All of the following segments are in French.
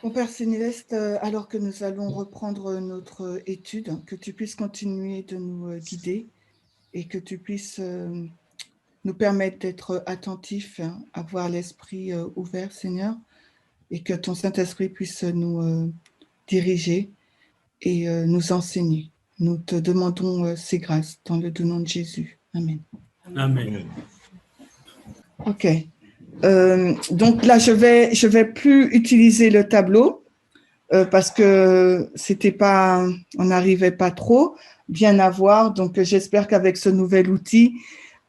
Mon Père Céleste, alors que nous allons reprendre notre étude, que tu puisses continuer de nous guider et que tu puisses nous permettre d'être attentifs, avoir l'esprit ouvert, Seigneur, et que ton Saint-Esprit puisse nous diriger et nous enseigner. Nous te demandons ces grâces dans le doux nom de Jésus. Amen. Amen. Ok. Donc là, je vais plus utiliser le tableau parce que on n'arrivait pas trop bien à voir. Donc, j'espère qu'avec ce nouvel outil,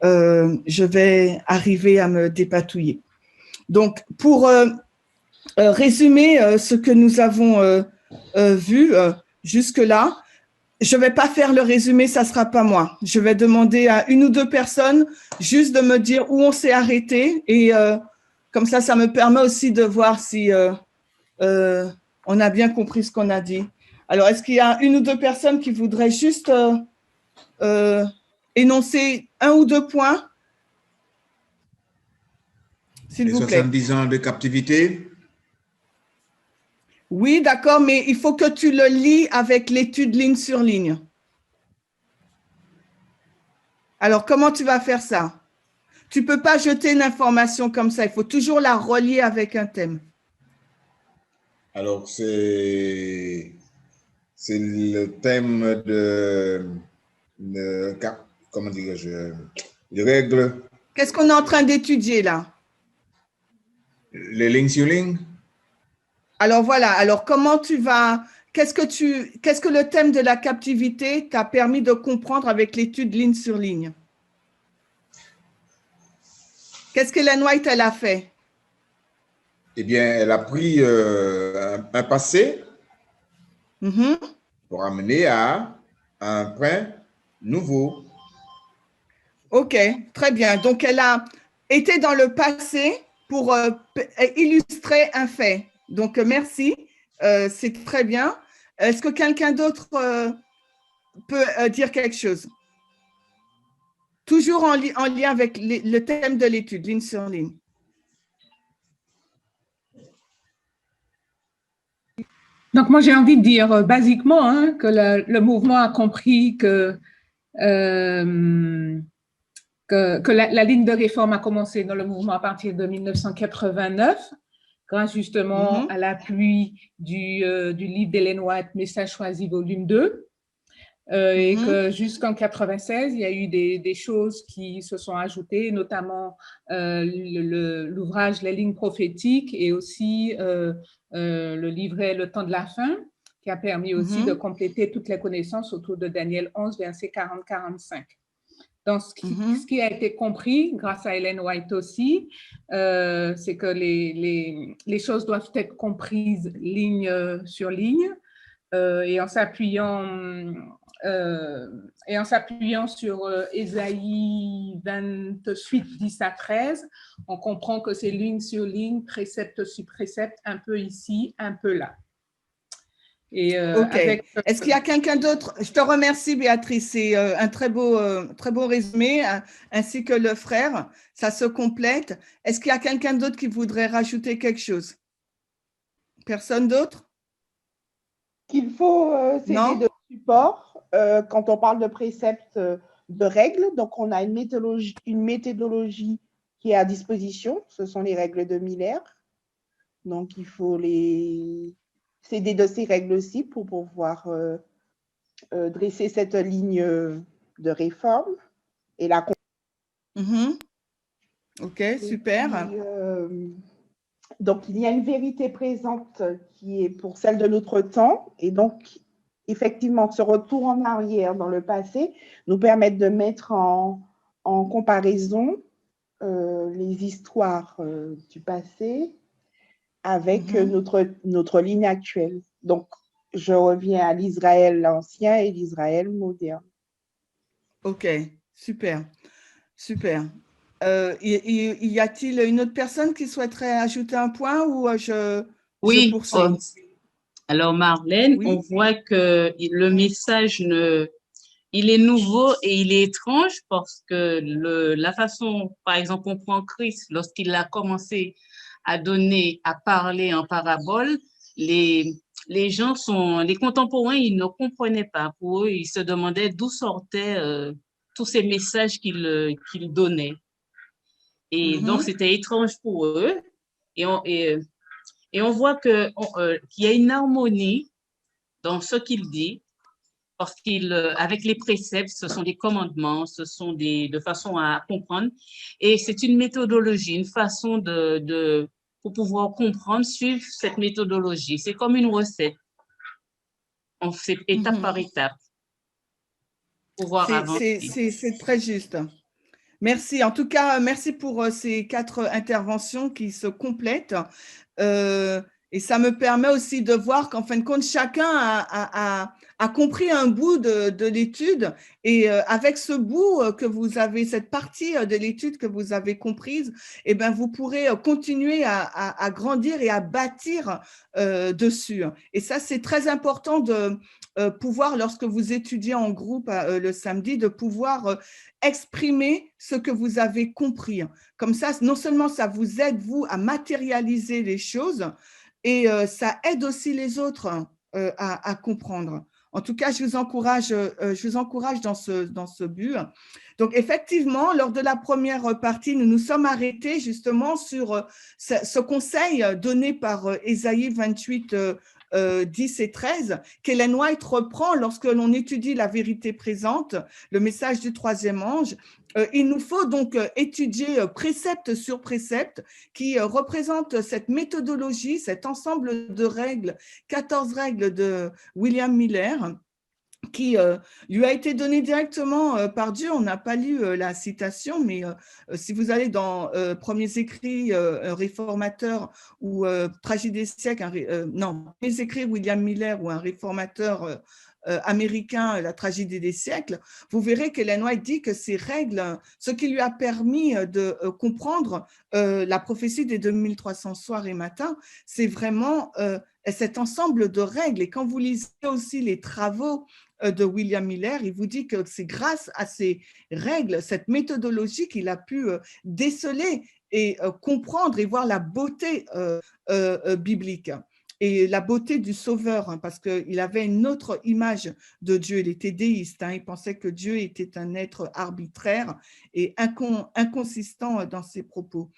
je vais arriver à me dépatouiller. Donc, pour résumer ce que nous avons vu jusque-là, je ne vais pas faire le résumé, ça ne sera pas moi. Je vais demander à une ou deux personnes juste de me dire où on s'est arrêté et comme ça me permet aussi de voir si on a bien compris ce qu'on a dit. Alors, est-ce qu'il y a une ou deux personnes qui voudraient juste énoncer un ou deux points, s'il vous plaît? 70 ans de captivité. Oui, d'accord, mais il faut que tu le lis avec l'étude ligne sur ligne. Alors, comment tu vas faire ça? Tu ne peux pas jeter une information comme ça. Il faut toujours la relier avec un thème. Alors, c'est le thème comment dirais-je, les règles. Qu'est-ce qu'on est en train d'étudier là? Les lignes sur ligne. Alors voilà, alors comment tu vas, qu'est-ce que le thème de la captivité t'a permis de comprendre avec l'étude ligne sur ligne? Qu'est-ce qu'Ellen White, elle a fait? Eh bien, elle a pris un passé pour amener à un point nouveau. Ok, très bien. Donc, elle a été dans le passé pour illustrer un fait. Donc, merci. C'est très bien. Est-ce que quelqu'un d'autre peut dire quelque chose? Toujours en lien avec le thème de l'étude, ligne sur ligne. Donc, moi, j'ai envie de dire basiquement que le mouvement a compris que la ligne de réforme a commencé dans le mouvement à partir de 1989, grâce justement à l'appui du livre d'Ellen White, Message choisi, volume 2. Et que jusqu'en 96, il y a eu des choses qui se sont ajoutées, notamment l'ouvrage Les lignes prophétiques et aussi le livret Le temps de la fin, qui a permis aussi de compléter toutes les connaissances autour de Daniel 11, versets 40-45. Donc, ce qui a été compris grâce à Ellen White aussi, c'est que les choses doivent être comprises ligne sur ligne et en s'appuyant sur Ésaïe 28, 10 à 13, on comprend que c'est ligne sur ligne, précepte sur précepte, un peu ici, un peu là. Et, ok. Est-ce qu'il y a quelqu'un d'autre? Je te remercie, Béatrice. C'est un très beau résumé, ainsi que le frère. Ça se complète. Est-ce qu'il y a quelqu'un d'autre qui voudrait rajouter quelque chose? Personne d'autre? Qu'il faut s'aider de support quand on parle de préceptes de règles. Donc, on a une méthodologie qui est à disposition. Ce sont les règles de Miller. Donc, il faut s'aider de ces règles aussi pour pouvoir dresser cette ligne de réforme et la Ok, super. Puis, donc, il y a une vérité présente qui est pour celle de notre temps. Et donc, effectivement, ce retour en arrière dans le passé nous permet de mettre en comparaison les histoires du passé avec notre ligne actuelle. Donc, je reviens à l'Israël ancien et l'Israël moderne. Ok, super, super. Y a-t-il une autre personne qui souhaiterait ajouter un point ou je poursuis? Alors, Marlène, on voit que le message, il est nouveau et il est étrange parce que la façon, par exemple, on prend Christ lorsqu'il a commencé à parler en parabole, les gens les contemporains, ils ne comprenaient pas. Pour eux, ils se demandaient d'où sortaient tous ces messages qu'il donnait. Et donc, c'était étrange pour eux. Et on voit qu'il y a une harmonie dans ce qu'il dit, parce qu'avec les préceptes, ce sont des commandements, ce sont de façon à comprendre. Et c'est une méthodologie, une façon pour pouvoir comprendre, suivre cette méthodologie. C'est comme une recette. On fait étape par étape pour pouvoir avancer. C'est très juste. Merci. En tout cas, merci pour ces 4 interventions qui se complètent. Et ça me permet aussi de voir qu'en fin de compte, chacun a compris un bout de l'étude. Et avec ce bout que vous avez, cette partie de l'étude que vous avez comprise, eh ben, vous pourrez continuer à grandir et à bâtir dessus. Et ça, c'est très important de pouvoir, lorsque vous étudiez en groupe le samedi, de pouvoir exprimer ce que vous avez compris. Comme ça, non seulement ça vous aide, vous, à matérialiser les choses, et ça aide aussi les autres à comprendre. En tout cas, je vous encourage dans ce but. Donc, effectivement, lors de la première partie, nous nous sommes arrêtés justement sur ce conseil donné par Ésaïe 28, 10 et 13, qu'Ellen White reprend lorsque l'on étudie la vérité présente, le message du 3e ange. Il nous faut donc étudier précepte sur précepte qui représente cette méthodologie, cet ensemble de règles, 14 règles de William Miller, qui lui a été donné directement par Dieu. On n'a pas lu la citation, mais si vous allez dans Premiers écrits réformateurs ou Tragédie des siècles, non, Premiers écrits William Miller ou un réformateur américain, la tragédie des siècles, vous verrez qu'Ellen White dit que ces règles, ce qui lui a permis de comprendre la prophétie des 2300 soirs et matins, c'est vraiment cet ensemble de règles. Et quand vous lisez aussi les travaux de William Miller, il vous dit que c'est grâce à ces règles, cette méthodologie qu'il a pu déceler et comprendre et voir la beauté biblique et la beauté du Sauveur, parce qu'il avait une autre image de Dieu. Il était déiste, il pensait que Dieu était un être arbitraire et inconsistant dans ses propos.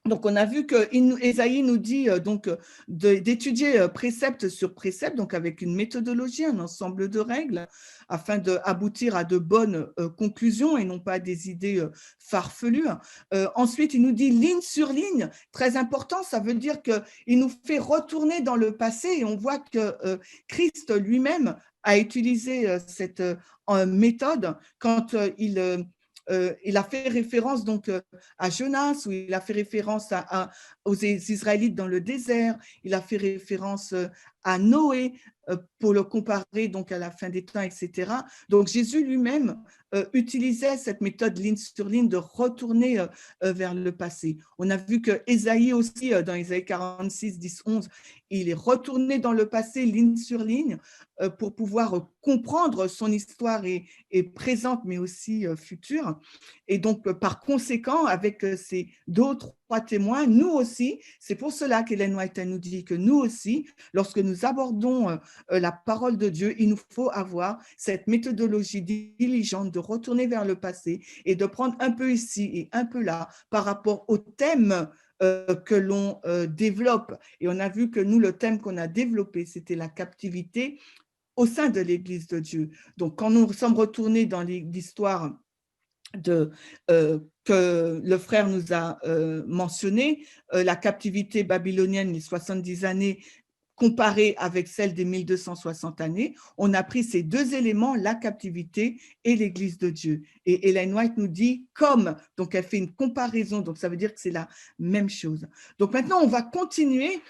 Donc, on a vu que Ésaïe nous dit donc d'étudier précepte sur précepte, donc avec une méthodologie, un ensemble de règles, afin d'aboutir à de bonnes conclusions et non pas à des idées farfelues. Ensuite, il nous dit ligne sur ligne, très important, ça veut dire qu'il nous fait retourner dans le passé et on voit que Christ lui-même a utilisé cette méthode quand il a fait référence donc à Jonas, ou il a fait référence aux Israélites dans le désert, il a fait référence à Noé pour le comparer donc à la fin des temps, etc. Donc Jésus lui-même utilisait cette méthode ligne sur ligne de retourner vers le passé. On a vu que Ésaïe aussi, dans Ésaïe 46, 10, 11, il est retourné dans le passé ligne sur ligne pour pouvoir comprendre son histoire est présente mais aussi future. Et donc, par conséquent, avec ces 2 ou 3 témoins, nous aussi, c'est pour cela qu'Ellen White nous dit que nous aussi, lorsque nous abordons la parole de Dieu, il nous faut avoir cette méthodologie diligente de retourner vers le passé et de prendre un peu ici et un peu là par rapport au thème que l'on développe. Et on a vu que nous, le thème qu'on a développé, c'était la captivité au sein de l'Église de Dieu. Donc, quand nous sommes retournés dans l'histoire que le frère nous a mentionné, la captivité babylonienne, les 70 années, comparée avec celle des 1260 années, on a pris ces 2 éléments, la captivité et l'Église de Dieu. Et Ellen White nous dit comme, donc elle fait une comparaison, donc ça veut dire que c'est la même chose. Donc maintenant, on va continuer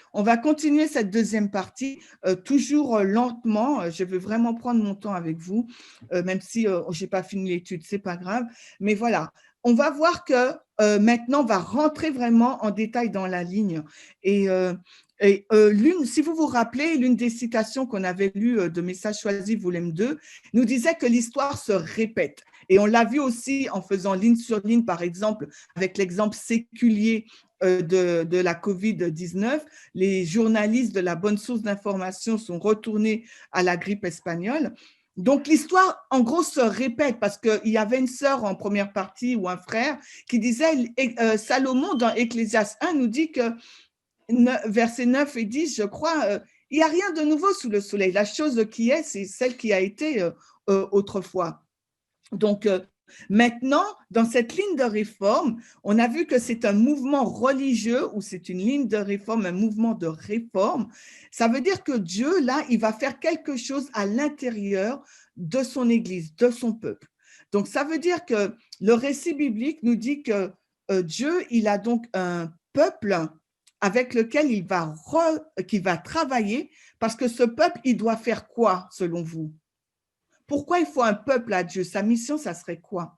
cette deuxième partie, toujours lentement. Je veux vraiment prendre mon temps avec vous, même si je n'ai pas fini l'étude, c'est pas grave. Mais voilà, on va voir que maintenant, on va rentrer vraiment en détail dans la ligne. Et Et si vous vous rappelez, l'une des citations qu'on avait lues de Messages choisis, volume 2, nous disait que l'histoire se répète. Et on l'a vu aussi en faisant ligne sur ligne, par exemple, avec l'exemple séculier de la COVID-19. Les journalistes de la bonne source d'information sont retournés à la grippe espagnole. Donc, l'histoire, en gros, se répète parce qu'il y avait une sœur en première partie ou un frère qui disait, Salomon, dans Ecclésiaste 1, nous dit que versets 9 et 10, je crois, il n'y a rien de nouveau sous le soleil. La chose qui est, c'est celle qui a été autrefois. Donc, maintenant, dans cette ligne de réforme, on a vu que c'est un mouvement religieux ou c'est une ligne de réforme, un mouvement de réforme. Ça veut dire que Dieu, là, il va faire quelque chose à l'intérieur de son Église, de son peuple. Donc, ça veut dire que le récit biblique nous dit que Dieu, il a donc un peuple avec lequel il va travailler, parce que ce peuple, il doit faire quoi, selon vous? Pourquoi il faut un peuple à Dieu? Sa mission, ça serait quoi?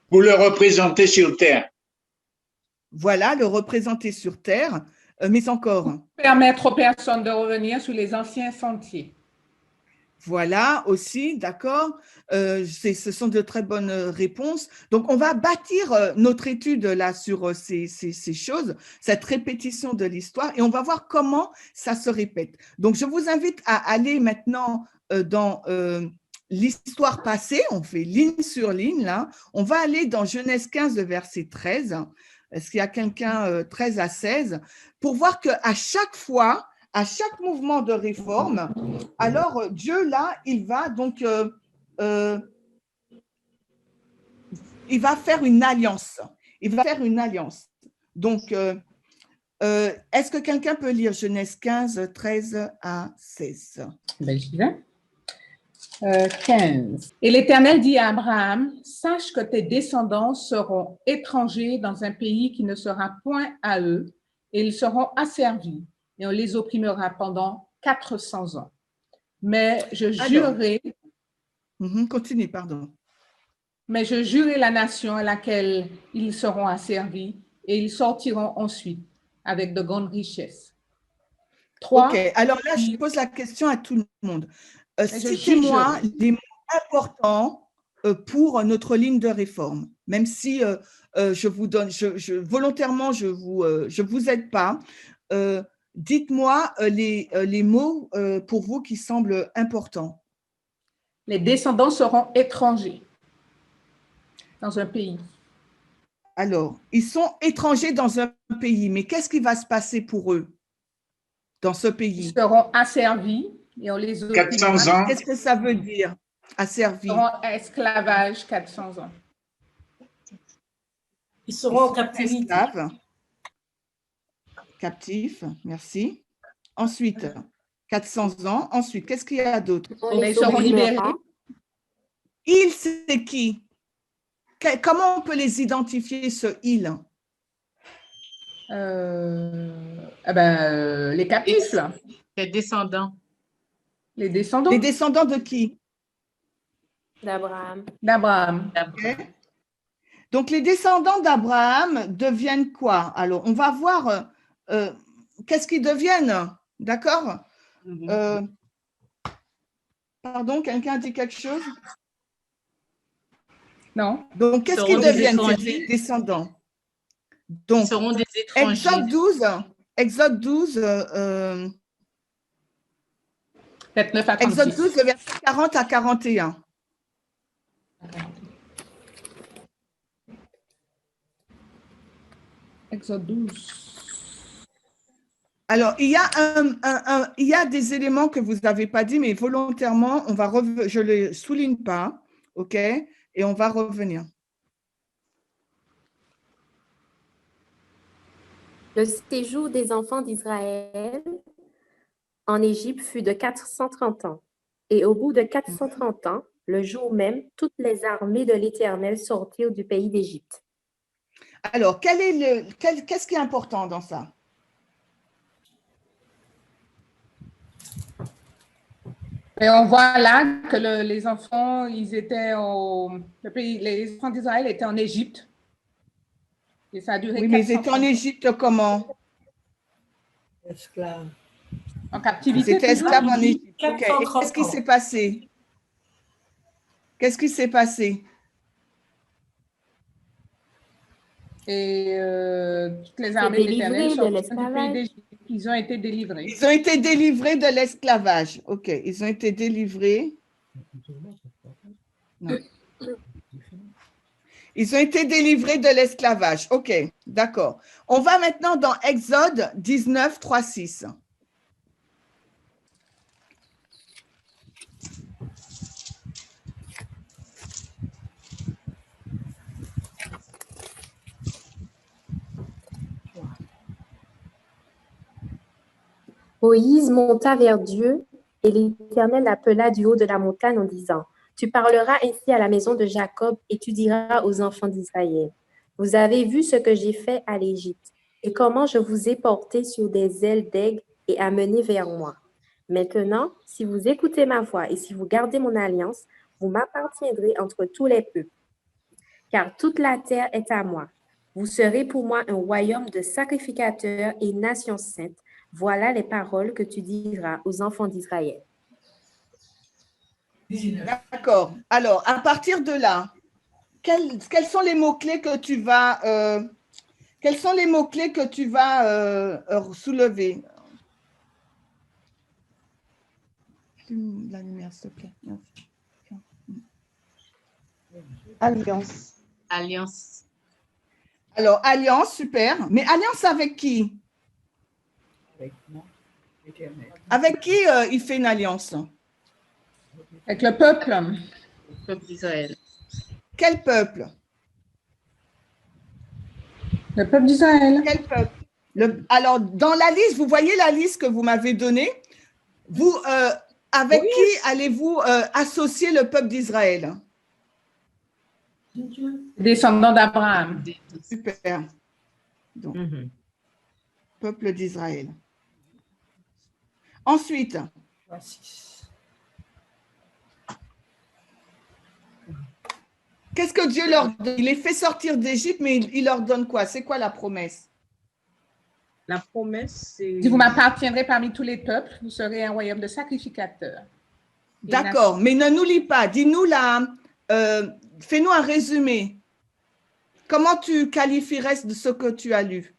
Pour le représenter sur terre. Voilà, le représenter sur terre, mais encore. Permettre aux personnes de revenir sur les anciens sentiers. Voilà aussi, d'accord. Ce sont de très bonnes réponses. Donc, on va bâtir notre étude là sur ces choses, cette répétition de l'histoire, et on va voir comment ça se répète. Donc, je vous invite à aller maintenant dans l'histoire passée. On fait ligne sur ligne là. On va aller dans Genèse 15, verset 13. Est-ce qu'il y a quelqu'un 13 à 16 pour voir qu'à chaque fois, à chaque mouvement de réforme, alors Dieu, là, il va donc, il va faire une alliance. Il va faire une alliance. Donc, est-ce que quelqu'un peut lire Genèse 15, 13 à 16? Ben, je dirais. 15. Et l'Éternel dit à Abraham, sache que tes descendants seront étrangers dans un pays qui ne sera point à eux, et ils seront asservis, et on les opprimera pendant 400 ans. Mais je jurerai… Continue, pardon. Mais je jurerai la nation à laquelle ils seront asservis, et ils sortiront ensuite avec de grandes richesses. 3. OK, alors là, je pose la question à tout le monde. Citez-moi les mots importants pour notre ligne de réforme, même si je vous donne, volontairement, je vous aide pas. Dites-moi les mots pour vous qui semblent importants. Les descendants seront étrangers dans un pays. Alors, ils sont étrangers dans un pays, mais qu'est-ce qui va se passer pour eux dans ce pays? Ils seront asservis et on les opprimera. 400 ans. Qu'est-ce que ça veut dire, asservis? Ils seront en esclavage 400 ans. Ils seront en captivité. Esclaves. Captifs, merci. Ensuite, 400 ans. Ensuite, qu'est-ce qu'il y a d'autre? Ils seront libérés. Ils, c'est qui? Comment on peut les identifier, ce ils? Les captifs, là. Les descendants. Les descendants. Les descendants de qui? D'Abraham. D'Abraham. Okay. Donc, les descendants d'Abraham deviennent quoi? Alors, on va voir qu'est-ce qu'ils deviennent, d'accord? Pardon, quelqu'un a dit quelque chose? Non. Donc, qu'est-ce qu'ils deviennent, ces descendants? Donc, ils seront des étrangers. Exode 12, 29 à 36. Exode 12, verset 40 à 41. Exode 12. Alors, il y a des éléments que vous n'avez pas dit, mais volontairement, je ne les souligne pas, OK? Et on va revenir. Le séjour des enfants d'Israël en Égypte fut de 430 ans. Et au bout de 430 ans, le jour même, toutes les armées de l'Éternel sortirent du pays d'Égypte. Alors, qu'est-ce qui est important dans ça? Et on voit là que les enfants, les enfants d'Israël étaient en Égypte. Et ça a duré 400 ans. Mais ils étaient en Égypte comment? Esclave. En captivité. C'était esclave en Égypte. Ok. Et 430 qu'est-ce qui s'est passé? Qu'est-ce qui s'est passé? Et toutes les C'est armées de l'Éternel délivré de sortirent du l'esclavage. pays d'Égypte. Ils ont été délivrés. Ils ont été délivrés de l'esclavage. Ok. Ils ont été délivrés. Non. Ils ont été délivrés de l'esclavage. Ok. D'accord. On va maintenant dans Exode 19, 3, 6. Moïse monta vers Dieu et l'Éternel l'appela du haut de la montagne en disant, « Tu parleras ainsi à la maison de Jacob et tu diras aux enfants d'Israël, vous avez vu ce que j'ai fait à l'Égypte et comment je vous ai porté sur des ailes d'aigle et amené vers moi. Maintenant, si vous écoutez ma voix et si vous gardez mon alliance, vous m'appartiendrez entre tous les peuples, car toute la terre est à moi. Vous serez pour moi un royaume de sacrificateurs et nation sainte. Voilà les paroles que tu diras aux enfants d'Israël. » D'accord. Alors, à partir de là, quels sont les mots-clés que tu vas, soulever? La lumière, s'il te plaît. Merci. Alliance. Alliance. Alors, alliance, super. Mais alliance avec qui? Avec qui il fait une alliance? Avec le peuple. Le peuple d'Israël. Quel peuple? Le peuple d'Israël. Quel peuple? Alors, dans la liste, vous voyez la liste que vous m'avez donnée? Vous, avec qui allez-vous associer le peuple d'Israël? Descendants d'Abraham. Super. Donc, peuple d'Israël. Ensuite, qu'est-ce que Dieu leur donne? Il les fait sortir d'Égypte, mais il leur donne quoi? C'est quoi la promesse? La promesse, c'est… Si vous m'appartiendrez parmi tous les peuples, vous serez un royaume de sacrificateurs. D'accord, mais ne nous lis pas. Dis-nous là, fais-nous un résumé. Comment tu qualifierais de ce que tu as lu?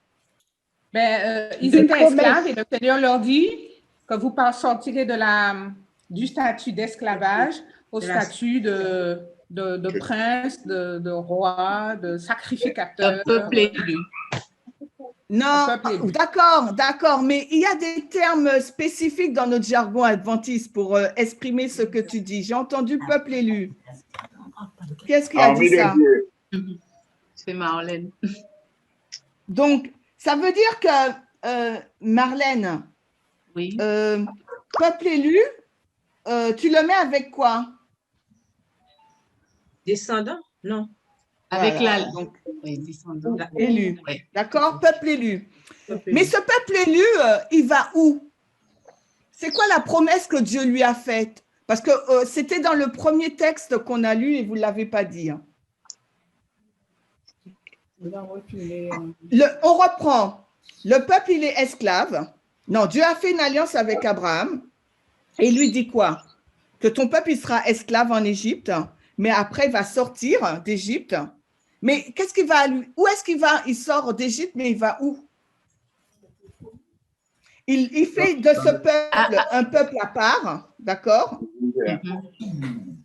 Ils étaient esclaves et le Seigneur leur dit que vous sortirez du statut d'esclavage au statut de prince, de roi, de sacrificateur. Un peuple élu. Non, d'accord, mais il y a des termes spécifiques dans notre jargon adventiste pour exprimer ce que tu dis. J'ai entendu peuple élu. Qu'est-ce qui a dit ça? C'est Marlène. Donc, ça veut dire que, Marlène, oui. Peuple élu, tu le mets avec quoi? Descendant? Non. Avec voilà, donc, oui, descendant. Élu. Oui. D'accord? Peuple élu. Mais ce peuple élu, il va où? C'est quoi la promesse que Dieu lui a faite? Parce que c'était dans le premier texte qu'on a lu et vous ne l'avez pas dit. Hein. On reprend. Le peuple, il est esclave. Non, Dieu a fait une alliance avec Abraham et il lui dit quoi? Que ton peuple, il sera esclave en Égypte, mais après, il va sortir d'Égypte. Mais qu'est-ce qu'il va lui? Où est-ce qu'il va? Il sort d'Égypte, mais il va où? Il fait de ce peuple un peuple à part, d'accord?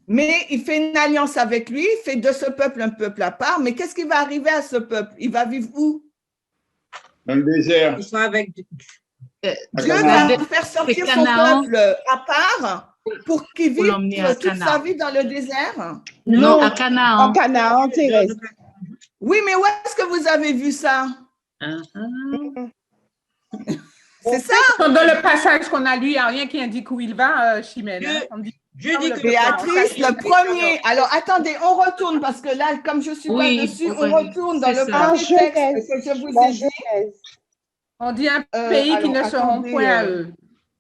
Mais il fait une alliance avec lui, il fait de ce peuple un peuple à part. Mais qu'est-ce qui va arriver à ce peuple? Il va vivre où? Dans le désert. Ils sont avec… Dieu va faire sortir son peuple à part pour qu'il vive toute sa vie dans le désert? Non, à Canaan. En Canaan terrestre. Oui, mais où est-ce que vous avez vu ça? C'est ça? Dans le passage qu'on a lu, il n'y a rien qui indique où il va, Chimène. Je dis que Béatrice, le premier. Alors, attendez, on retourne parce que là, comme je ne suis pas dessus, on retourne dans le premier texte que je vous ai dit. On dit un pays qui ne seront point à eux.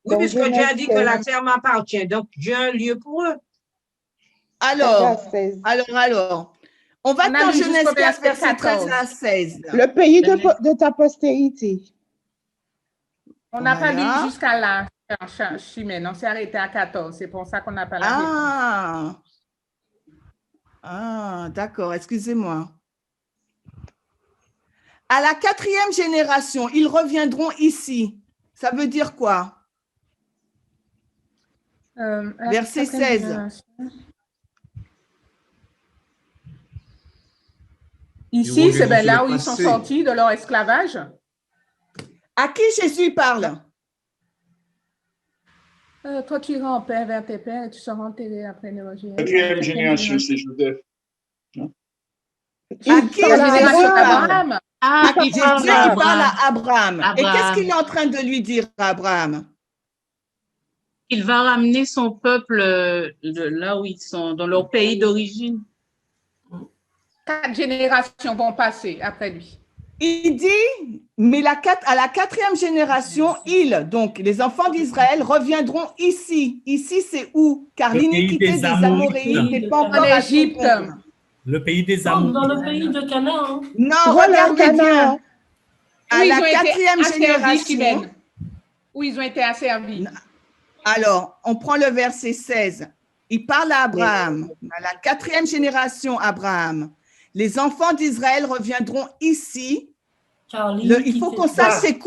Oui, puisque Dieu a dit que la terre m'appartient, donc Dieu a un lieu pour eux. Alors, on va dans Genèse 15, verset 13 à 16. Le pays de ta postérité. On n'a pas Voilà. lu jusqu'à là, Chimène. On s'est arrêté à 14. C'est pour ça qu'on n'a pas la réponse. D'accord, excusez-moi. À la 4e génération, ils reviendront ici. Ça veut dire quoi? Verset 16. Ici, c'est bien là où ils sont sortis de leur esclavage. À qui Jésus parle? Toi, tu iras en paix vers tes pères et tu seras enterré après les rejet. 4e génération, c'est Joseph. À qui Jésus parle? Ah, il Jésus, parle il parle à Abraham. Et qu'est-ce qu'il est en train de lui dire à Abraham? Il va ramener son peuple de là où ils sont, dans leur pays d'origine. 4 générations vont passer après lui. Il dit, mais à la 4e génération, donc les enfants d'Israël reviendront ici. Ici, c'est où? Car l'iniquité des Amoréites n'est pas encore en Égypte. Le pays des Amoréites. Dans le pays de Canaan. Non, Voilà, regardez bien. À Où la ils ont été 4e asservis, génération. Chimène. Où ils ont été asservis. Alors, on prend le verset 16. Il parle à Abraham. À la 4e génération, Abraham. Les enfants d'Israël reviendront ici. Il faut qu'on sache c'est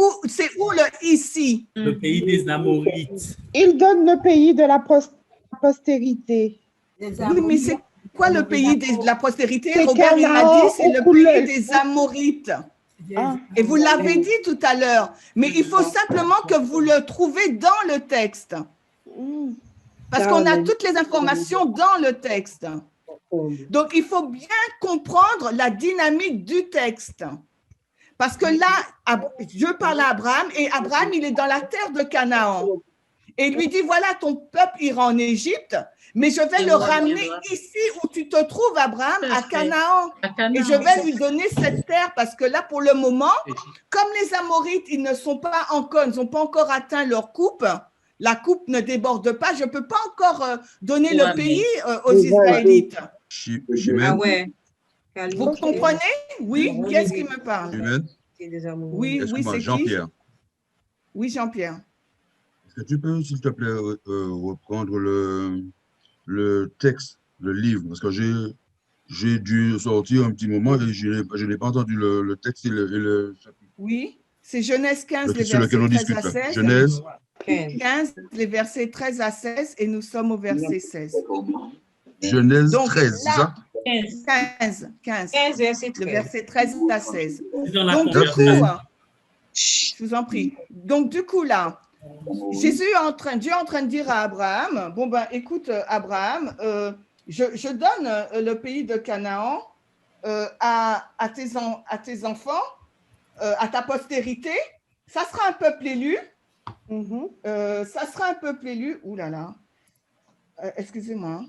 où le ici. Le pays des Amorites. Il donne le pays de la postérité. Oui, mais c'est quoi le pays de la postérité? C'est Robert, il a Canaan, dit, c'est le Okulé. pays des Amorites. Et vous l'avez dit tout à l'heure. Mais il faut simplement que vous le trouvez dans le texte. Parce qu'on a toutes les informations dans le texte. Donc, il faut bien comprendre la dynamique du texte. Parce que là, Dieu parle à Abraham et Abraham, il est dans la terre de Canaan. Et il lui dit, voilà, ton peuple ira en Égypte, mais je vais le ramener ici où tu te trouves, Abraham, à Canaan. Et je vais lui donner cette terre parce que là, pour le moment, comme les Amorites, ils ne sont pas encore, ils n'ont pas encore atteint leur coupe, la coupe ne déborde pas, je ne peux pas encore donner le pays aux Israélites. Ah ouais. Vous comprenez? Oui, qui est-ce qui me parle? Oui, c'est Jean-Pierre. Oui, Jean-Pierre. Est-ce que tu peux, s'il te plaît, reprendre le texte, le livre? Parce que j'ai dû sortir un petit moment et je n'ai pas entendu le texte et le chapitre. Oui, c'est Genèse 15, les sur lequel on versets 13 discute. à 16. Genèse 15, les versets 13 à 16 et nous sommes au verset 16. Genèse Donc, 13, c'est ça? 15, 15, verset 13. Le verset 13 à 16. Dans la Donc, du coup, conversation. je vous en prie. Donc, du coup, là, Dieu est en train de dire à Abraham, bon, ben, écoute, Abraham, je donne le pays de Canaan à tes enfants, à ta postérité. Ça sera un peuple élu. Ça sera un peuple élu. Ouh là là. Excusez-moi.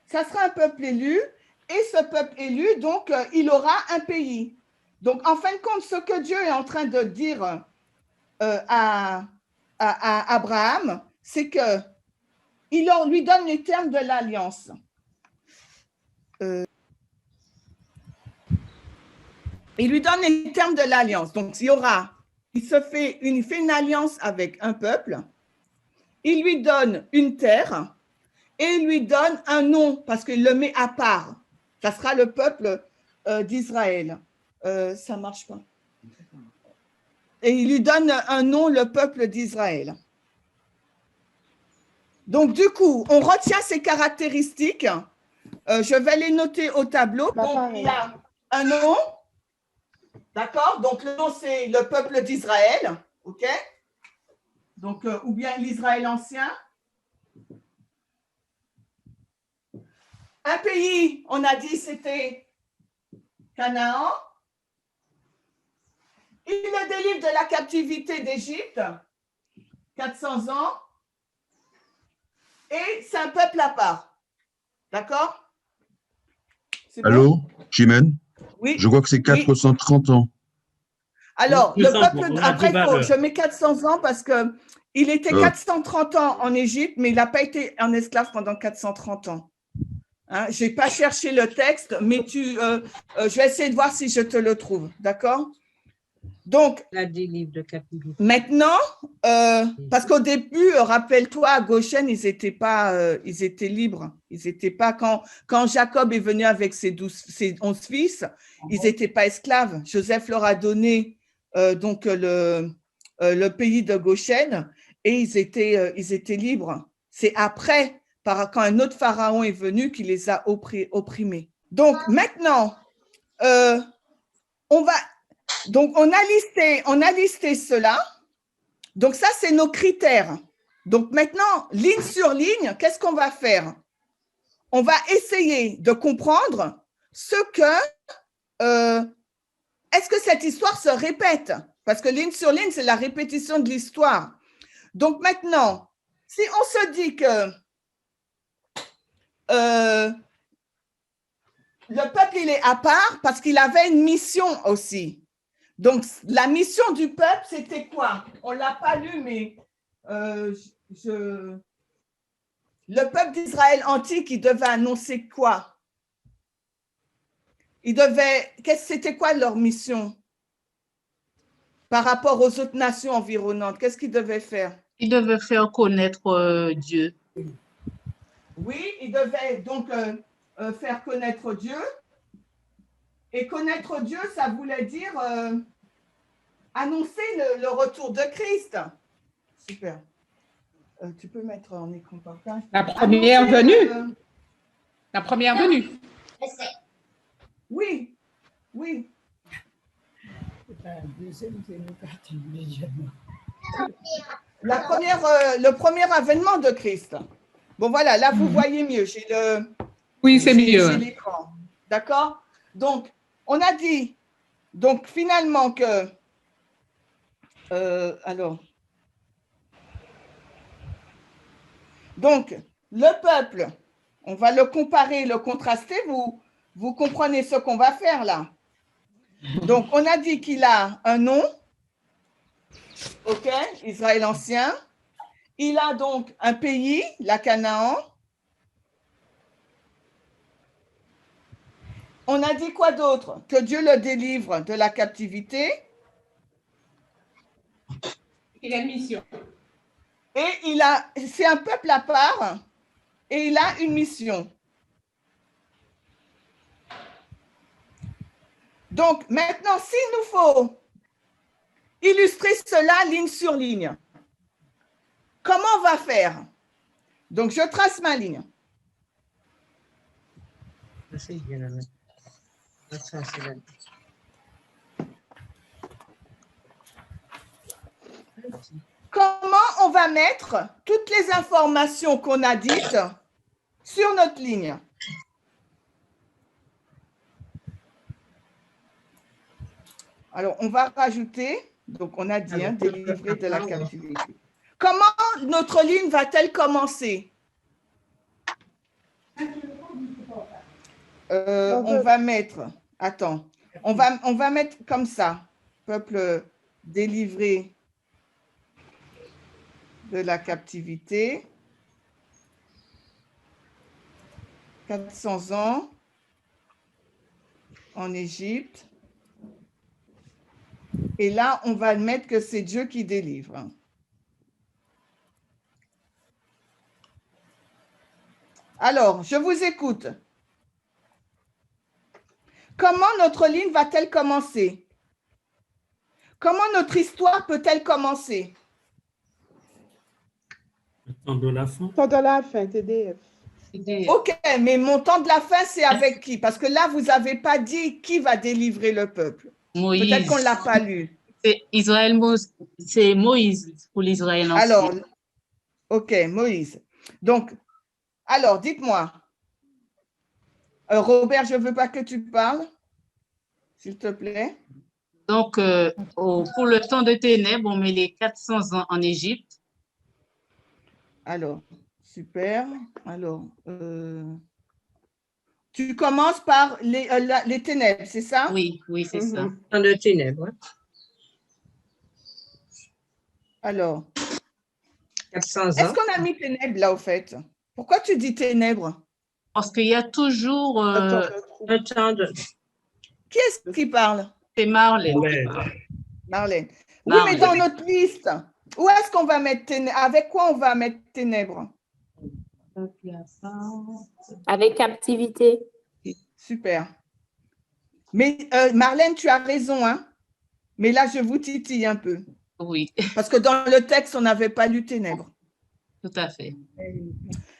Ça sera un peuple élu. Et ce peuple élu, donc, il aura un pays. Donc, en fin de compte, ce que Dieu est en train de dire à Abraham, c'est que il lui donne les termes de l'alliance. Il lui donne les termes de l'alliance. Donc, il fait une alliance avec un peuple, il lui donne une terre et il lui donne un nom parce qu'il le met à part. Ça sera le peuple d'Israël. Ça ne marche pas. Et il lui donne un nom, le peuple d'Israël. Donc, du coup, on retient ces caractéristiques. Je vais les noter au tableau. Donc, il y a un nom. D'accord? Donc, le nom, c'est le peuple d'Israël. OK? Donc, ou bien l'Israël ancien. Un pays, on a dit, c'était Canaan. Il le délivre de la captivité d'Égypte, 400 ans. Et c'est un peuple à part. D'accord? Allô, Chimène? Oui. Je crois que c'est 430 ans. Alors, le peuple, après, je mets 400 ans parce qu'il était 430 ans en Égypte, mais il n'a pas été en esclave pendant 430 ans. Hein, je n'ai pas cherché le texte, mais je vais essayer de voir si je te le trouve. D'accord? Donc, La délivre de captivité. maintenant, parce qu'au début, rappelle-toi, à Goshen, ils étaient libres. Ils n'étaient pas, quand Jacob est venu avec ses 11 fils, ils n'étaient pas esclaves. Joseph leur a donné donc le pays de Goshen et ils étaient libres. C'est après, quand un autre pharaon est venu, qu'il les a opprimés. Donc maintenant, donc, on a listé cela. Donc, ça, c'est nos critères. Donc, maintenant, ligne sur ligne, qu'est-ce qu'on va faire? On va essayer de comprendre est-ce que cette histoire se répète? Parce que ligne sur ligne, c'est la répétition de l'histoire. Donc, maintenant, si on se dit que le peuple, il est à part parce qu'il avait une mission aussi. Donc, la mission du peuple, c'était quoi? On ne l'a pas lu, mais le peuple d'Israël antique, il devait annoncer quoi? C'était quoi leur mission par rapport aux autres nations environnantes? Qu'est-ce qu'ils devaient faire? Ils devaient faire connaître Dieu. Oui, ils devaient donc faire connaître Dieu. Et connaître Dieu, ça voulait dire annoncer le retour de Christ. Super. Tu peux mettre en écran partage. La première venue. La première venue. Oui, oui. Le premier avènement de Christ. Bon, voilà, là, vous voyez mieux. Oui, c'est mieux. J'ai l'écran. D'accord? Donc, on a dit, donc, finalement, que donc, le peuple, on va le comparer, le contraster, vous comprenez ce qu'on va faire là. Donc, on a dit qu'il a un nom, ok, Israël ancien. Il a donc un pays, la Canaan. On a dit quoi d'autre? Que Dieu le délivre de la captivité. Il a une mission. Et c'est un peuple à part et il a une mission. Donc, maintenant, s'il nous faut illustrer cela ligne sur ligne, comment on va faire? Donc, je trace ma ligne. Comment on va mettre toutes les informations qu'on a dites sur notre ligne? Alors, on va rajouter, donc on a dit, délivré de la captivité. Comment notre ligne va-t-elle commencer? On va mettre, attends, on va mettre comme ça, peuple délivré de la captivité, 400 ans en Égypte. Et là, on va mettre que c'est Dieu qui délivre. Alors, je vous écoute. Comment notre ligne va-t-elle commencer? Comment notre histoire peut-elle commencer? Le temps de la fin. Temps de la fin, TDF. Ok, mais mon temps de la fin, c'est avec qui? Parce que là, vous n'avez pas dit qui va délivrer le peuple. Moïse. Peut-être qu'on ne l'a pas lu. C'est Moïse pour l'Israël ancien. Alors, ok, Moïse. Donc, alors, dites-moi. Robert, je ne veux pas que tu parles, s'il te plaît. Donc, pour le temps de ténèbres, on met les 400 ans en Égypte. Alors, super. Alors, tu commences par les ténèbres, c'est ça? Oui, oui, c'est ça. Temps de ténèbres. Alors, 400 ans. est-ce qu'on a mis ténèbres là, au fait? Pourquoi tu dis ténèbres? Parce qu'il y a toujours… Un temps de… Qui est-ce qui parle? C'est Marlène. Ouais. Marlène. Oui, Non, mais dans notre liste, où est-ce qu'on va mettre ténèbres? Avec quoi on va mettre ténèbres? Avec captivité. Super. Mais Marlène, tu as raison, hein? Mais là, je vous titille un peu. Oui. Parce que dans le texte, on n'avait pas lu ténèbres. Tout à fait.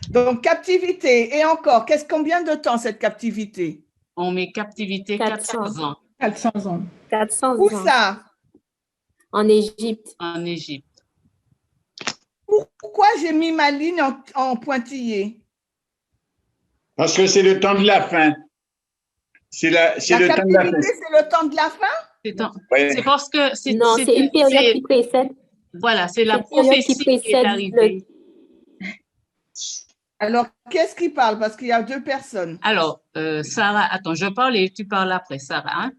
Donc, captivité. Et encore, combien de temps cette captivité? On met captivité 400 ans. 400 ans. 400 Où ans. ça? En Égypte. En Égypte. Pourquoi j'ai mis ma ligne en pointillé? Parce que c'est le temps de la fin. C'est le temps de la fin. Captivité, c'est le temps de la fin? C'est parce que non, c'est une période qui précède. Voilà, c'est la prophétie qui est arrivée. Alors, qu'est-ce qui parle? Parce qu'il y a deux personnes. Alors, Sarah, attends, je parle et tu parles après, Sarah. Hein?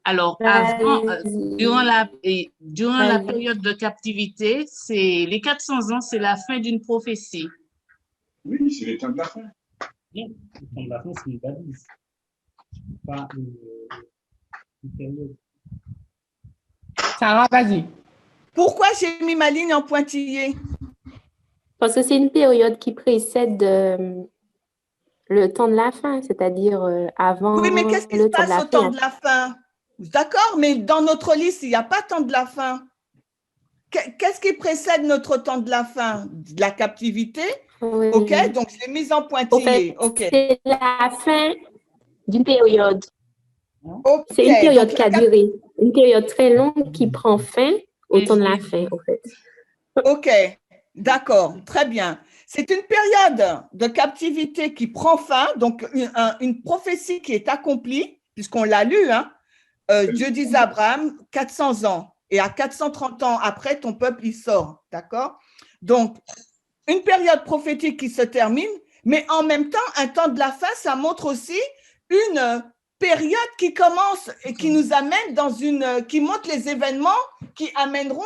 Alors, avant, durant la période de captivité, les 400 ans, c'est la fin d'une prophétie. Oui, c'est le temps de la fin. Le temps de la fin, c'est une balise. Pas une période. Sarah, vas-y. Pourquoi j'ai mis ma ligne en pointillé? Parce que c'est une période qui précède le temps de la fin, c'est-à-dire avant. Oui, mais qu'est-ce qui se passe au temps de la fin? D'accord, mais dans notre liste, il n'y a pas temps de la fin. Qu'est-ce qui précède notre temps de la fin? De la captivité? Oui. OK, donc je l'ai mise en pointillé. En fait, c'est la fin d'une période. Okay, c'est une période qui a duré, une période très longue qui prend fin au temps de la fin, en fait. OK, d'accord, très bien. C'est une période de captivité qui prend fin, donc une prophétie qui est accomplie, puisqu'on l'a lu, hein. Dieu dit à Abraham, 400 ans, et à 430 ans après, ton peuple, il sort, d'accord? Donc, une période prophétique qui se termine, mais en même temps, un temps de la fin, ça montre aussi une période qui commence et qui nous amène qui montre les événements qui amèneront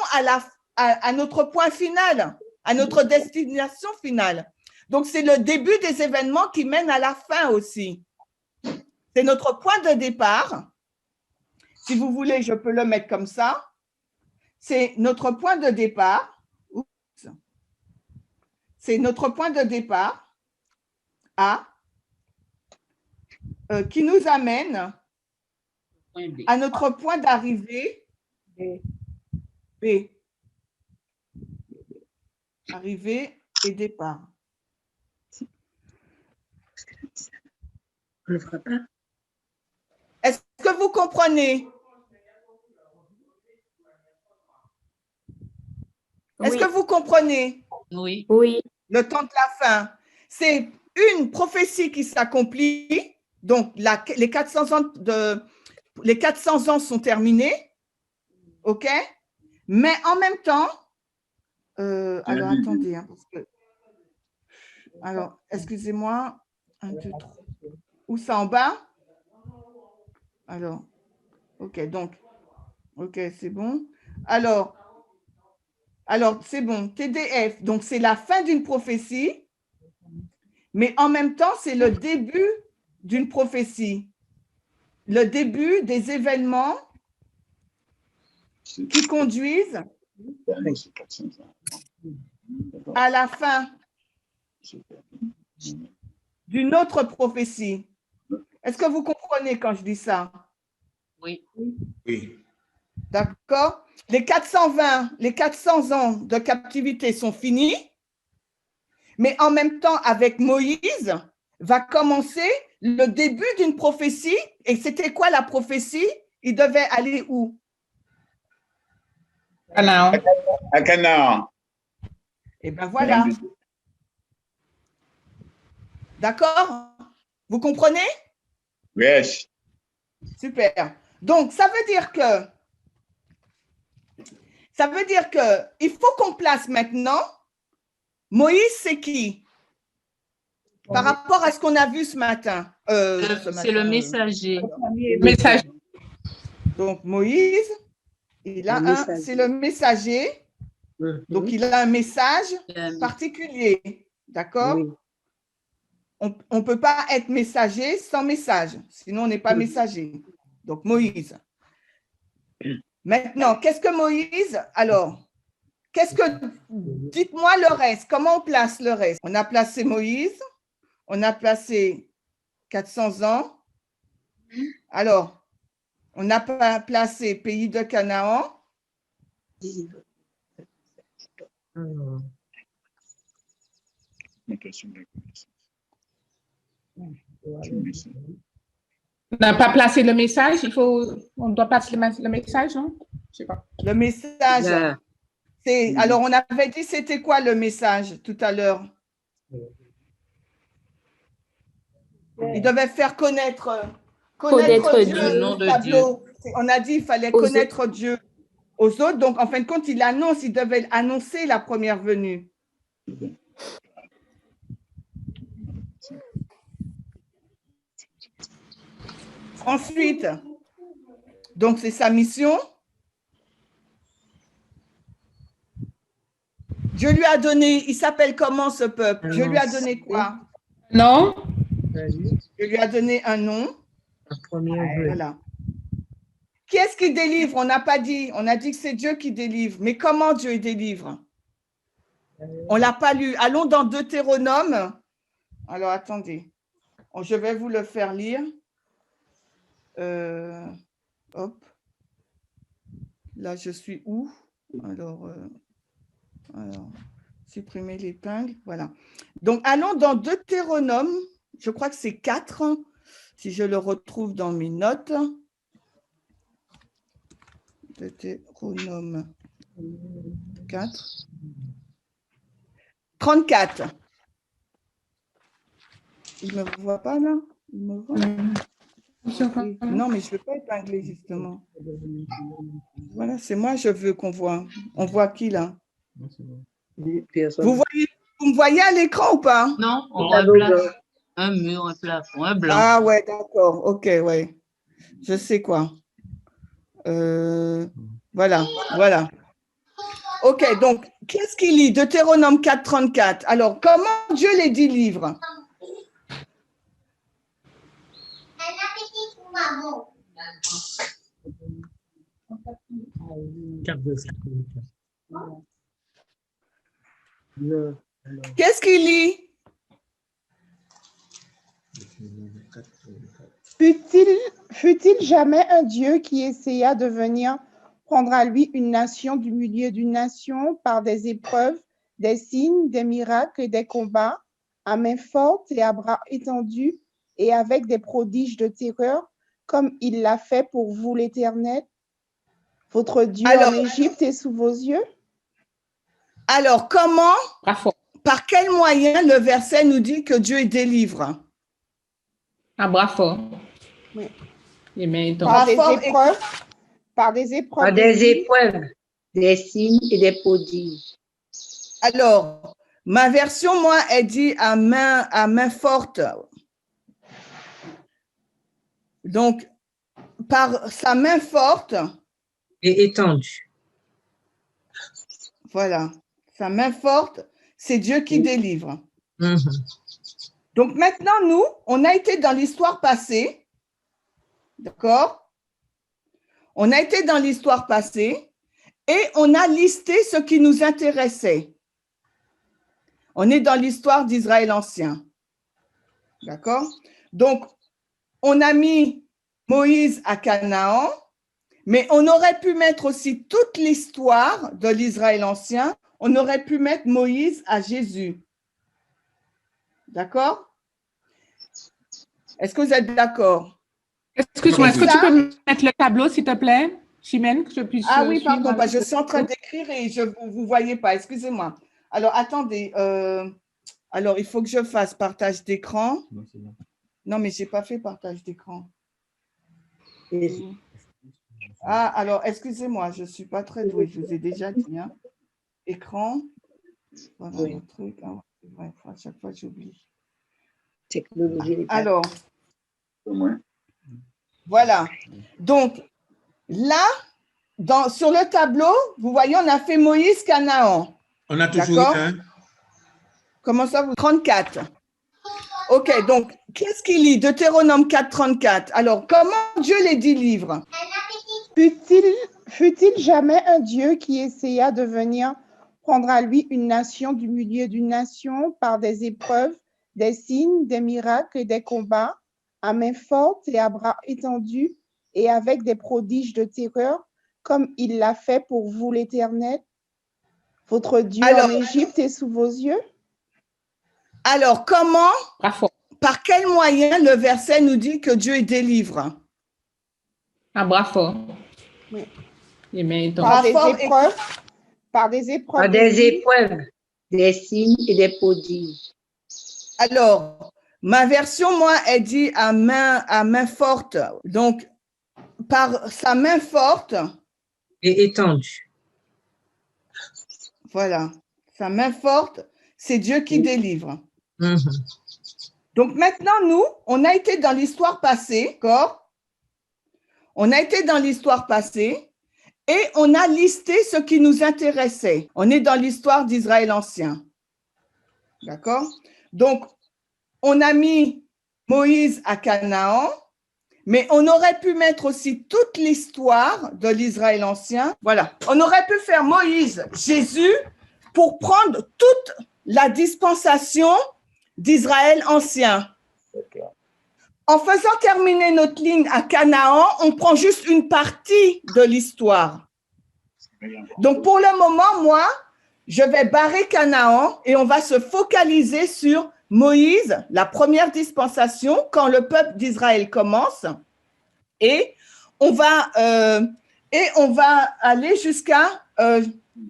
à notre point final, à notre destination finale. Donc, c'est le début des événements qui mènent à la fin aussi. C'est notre point de départ. Si vous voulez, je peux le mettre comme ça. C'est notre point de départ. Oups. C'est notre point de départ A qui nous amène à notre point d'arrivée B. Arrivée et départ. On ne le fera pas. Est-ce que vous comprenez? Est-ce que vous comprenez? Oui. Oui. Le temps de la fin. C'est une prophétie qui s'accomplit. Donc, les 400 ans sont terminés. OK? Mais en même temps, alors attendez, hein, parce que, alors, excusez-moi. 1, 2, 3. Où ça en bas? Alors, OK, donc, OK, c'est bon. Alors, c'est bon, TDF, donc c'est la fin d'une prophétie, mais en même temps, c'est le début d'une prophétie, le début des événements qui conduisent à la fin d'une autre prophétie. Est-ce que vous comprenez quand je dis ça? Oui. Oui. D'accord? Les 400 ans de captivité sont finis, mais en même temps, avec Moïse, va commencer le début d'une prophétie. Et c'était quoi la prophétie? Il devait aller où? À Canaan. Et bien voilà. D'accord? Vous comprenez? Yes. Super. Donc, ça veut dire il faut qu'on place maintenant Moïse, c'est qui? Par rapport à ce qu'on a vu ce matin. C'est le messager. Donc, Moïse, c'est le messager. Donc, il a un message particulier. D'accord? Oui. On ne peut pas être messager sans message. Sinon, on n'est pas messager. Donc, Moïse. Maintenant, qu'est-ce que Moïse, alors, dites-moi le reste, comment on place le reste? On a placé Moïse, on a placé 400 ans. Alors, on n'a pas placé pays de Canaan. On n'a pas placé le message, on doit passer le message, non? Je sais pas. Le message, alors on avait dit c'était quoi le message tout à l'heure? Il devait faire connaître Dieu, le nom de tableau. On a dit qu'il fallait connaître Dieu aux autres. Donc, en fin de compte, il devait annoncer la première venue. Ensuite, donc c'est sa mission. Dieu lui a donné, il s'appelle comment ce peuple? Dieu lui a donné quoi? Non. Dieu lui a donné un nom. Voilà. Qui est-ce qui délivre? On n'a pas dit. On a dit que c'est Dieu qui délivre. Mais comment Dieu délivre? On ne l'a pas lu. Allons dans Deutéronome. Alors, attendez. Je vais vous le faire lire. Hop. Là, je suis où? Alors, supprimer l'épingle. Voilà. Donc, allons dans Deutéronome. Je crois que c'est 4. Si je le retrouve dans mes notes. Deutéronome 4. 34. Il ne me voit pas là? Il me voit? Non, mais je ne veux pas épingler justement. Voilà, c'est moi, je veux qu'on voit. On voit qui là? Vous me voyez à l'écran ou pas? Non, on voit un mur, un plafond, un blanc. Ah ouais, d'accord. Ok, ouais. Je sais quoi. Voilà. Ok, donc, qu'est-ce qu'il lit? Deutéronome 4, 34. Alors, comment Dieu les délivre? Qu'est-ce qu'il lit? Fut-il jamais un Dieu qui essaya de venir prendre à lui une nation du milieu d'une nation par des épreuves, des signes, des miracles et des combats, à main forte et à bras étendus et avec des prodiges de terreur, comme il l'a fait pour vous, l'Éternel, votre Dieu en Égypte et sous vos yeux? Alors, comment, par quel moyen le verset nous dit que Dieu délivre? Un bras fort. Oui. Par des épreuves. Par des épreuves. Des signes et des prodiges. Alors, ma version, moi, elle dit à main forte. Donc, par sa main forte. Et étendue. Voilà. Sa main forte, c'est Dieu qui délivre. Donc, maintenant, nous, on a été dans l'histoire passée. D'accord? On a été dans l'histoire passée et on a listé ce qui nous intéressait. On est dans l'histoire d'Israël ancien. D'accord? Donc, on a mis Moïse à Canaan, mais on aurait pu mettre aussi toute l'histoire de l'Israël ancien. On aurait pu mettre Moïse à Jésus. D'accord? Est-ce que vous êtes d'accord? Excuse-moi, est-ce que tu peux mettre le tableau, s'il te plaît, Chimène, que je puisse oui, pardon, je suis en train d'écrire et vous ne voyez pas, excusez-moi. Alors, attendez, alors il faut que je fasse partage d'écran. Non, mais je n'ai pas fait partage d'écran. Alors, excusez-moi, je ne suis pas très douée, je vous ai déjà dit. Hein. Écran, voilà le truc. C'est vrai, à chaque fois, j'oublie. Alors, voilà. Donc, là, sur le tableau, vous voyez, on a fait Moïse, Canaan. On a toujours un. Comment ça, vous 34. OK, donc, qu'est-ce qu'il lit? Deutéronome 4, 34. Alors, comment Dieu les délivre? Fut-il jamais un Dieu qui essaya de venir prendre à lui une nation du milieu d'une nation par des épreuves, des signes, des miracles et des combats, à main forte et à bras étendus et avec des prodiges de terreur, comme il l'a fait pour vous, l'Éternel, votre Dieu en Égypte et sous vos yeux? Alors, comment, Bravo. par quel moyen le verset nous dit que Dieu délivre? Ah, bravo. Oui. Par des épreuves. Par des épreuves. Par des épreuves, des signes et des prodiges. Alors, ma version, moi, elle dit à main forte. Donc, par sa main forte. Et étendue. Voilà. Sa main forte, c'est Dieu qui délivre. Mm-hmm. Donc, maintenant, nous, on a été dans l'histoire passée, d'accord? On a été dans l'histoire passée. Et on a listé ce qui nous intéressait. On est dans l'histoire d'Israël ancien. D'accord? Donc, on a mis Moïse à Canaan, mais on aurait pu mettre aussi toute l'histoire de l'Israël ancien. Voilà. On aurait pu faire Moïse, Jésus, pour prendre toute la dispensation d'Israël ancien. En faisant terminer notre ligne à Canaan, on prend juste une partie de l'histoire. Donc, pour le moment, moi, je vais barrer Canaan et on va se focaliser sur Moïse, la première dispensation, quand le peuple d'Israël commence. Et on va aller jusqu'à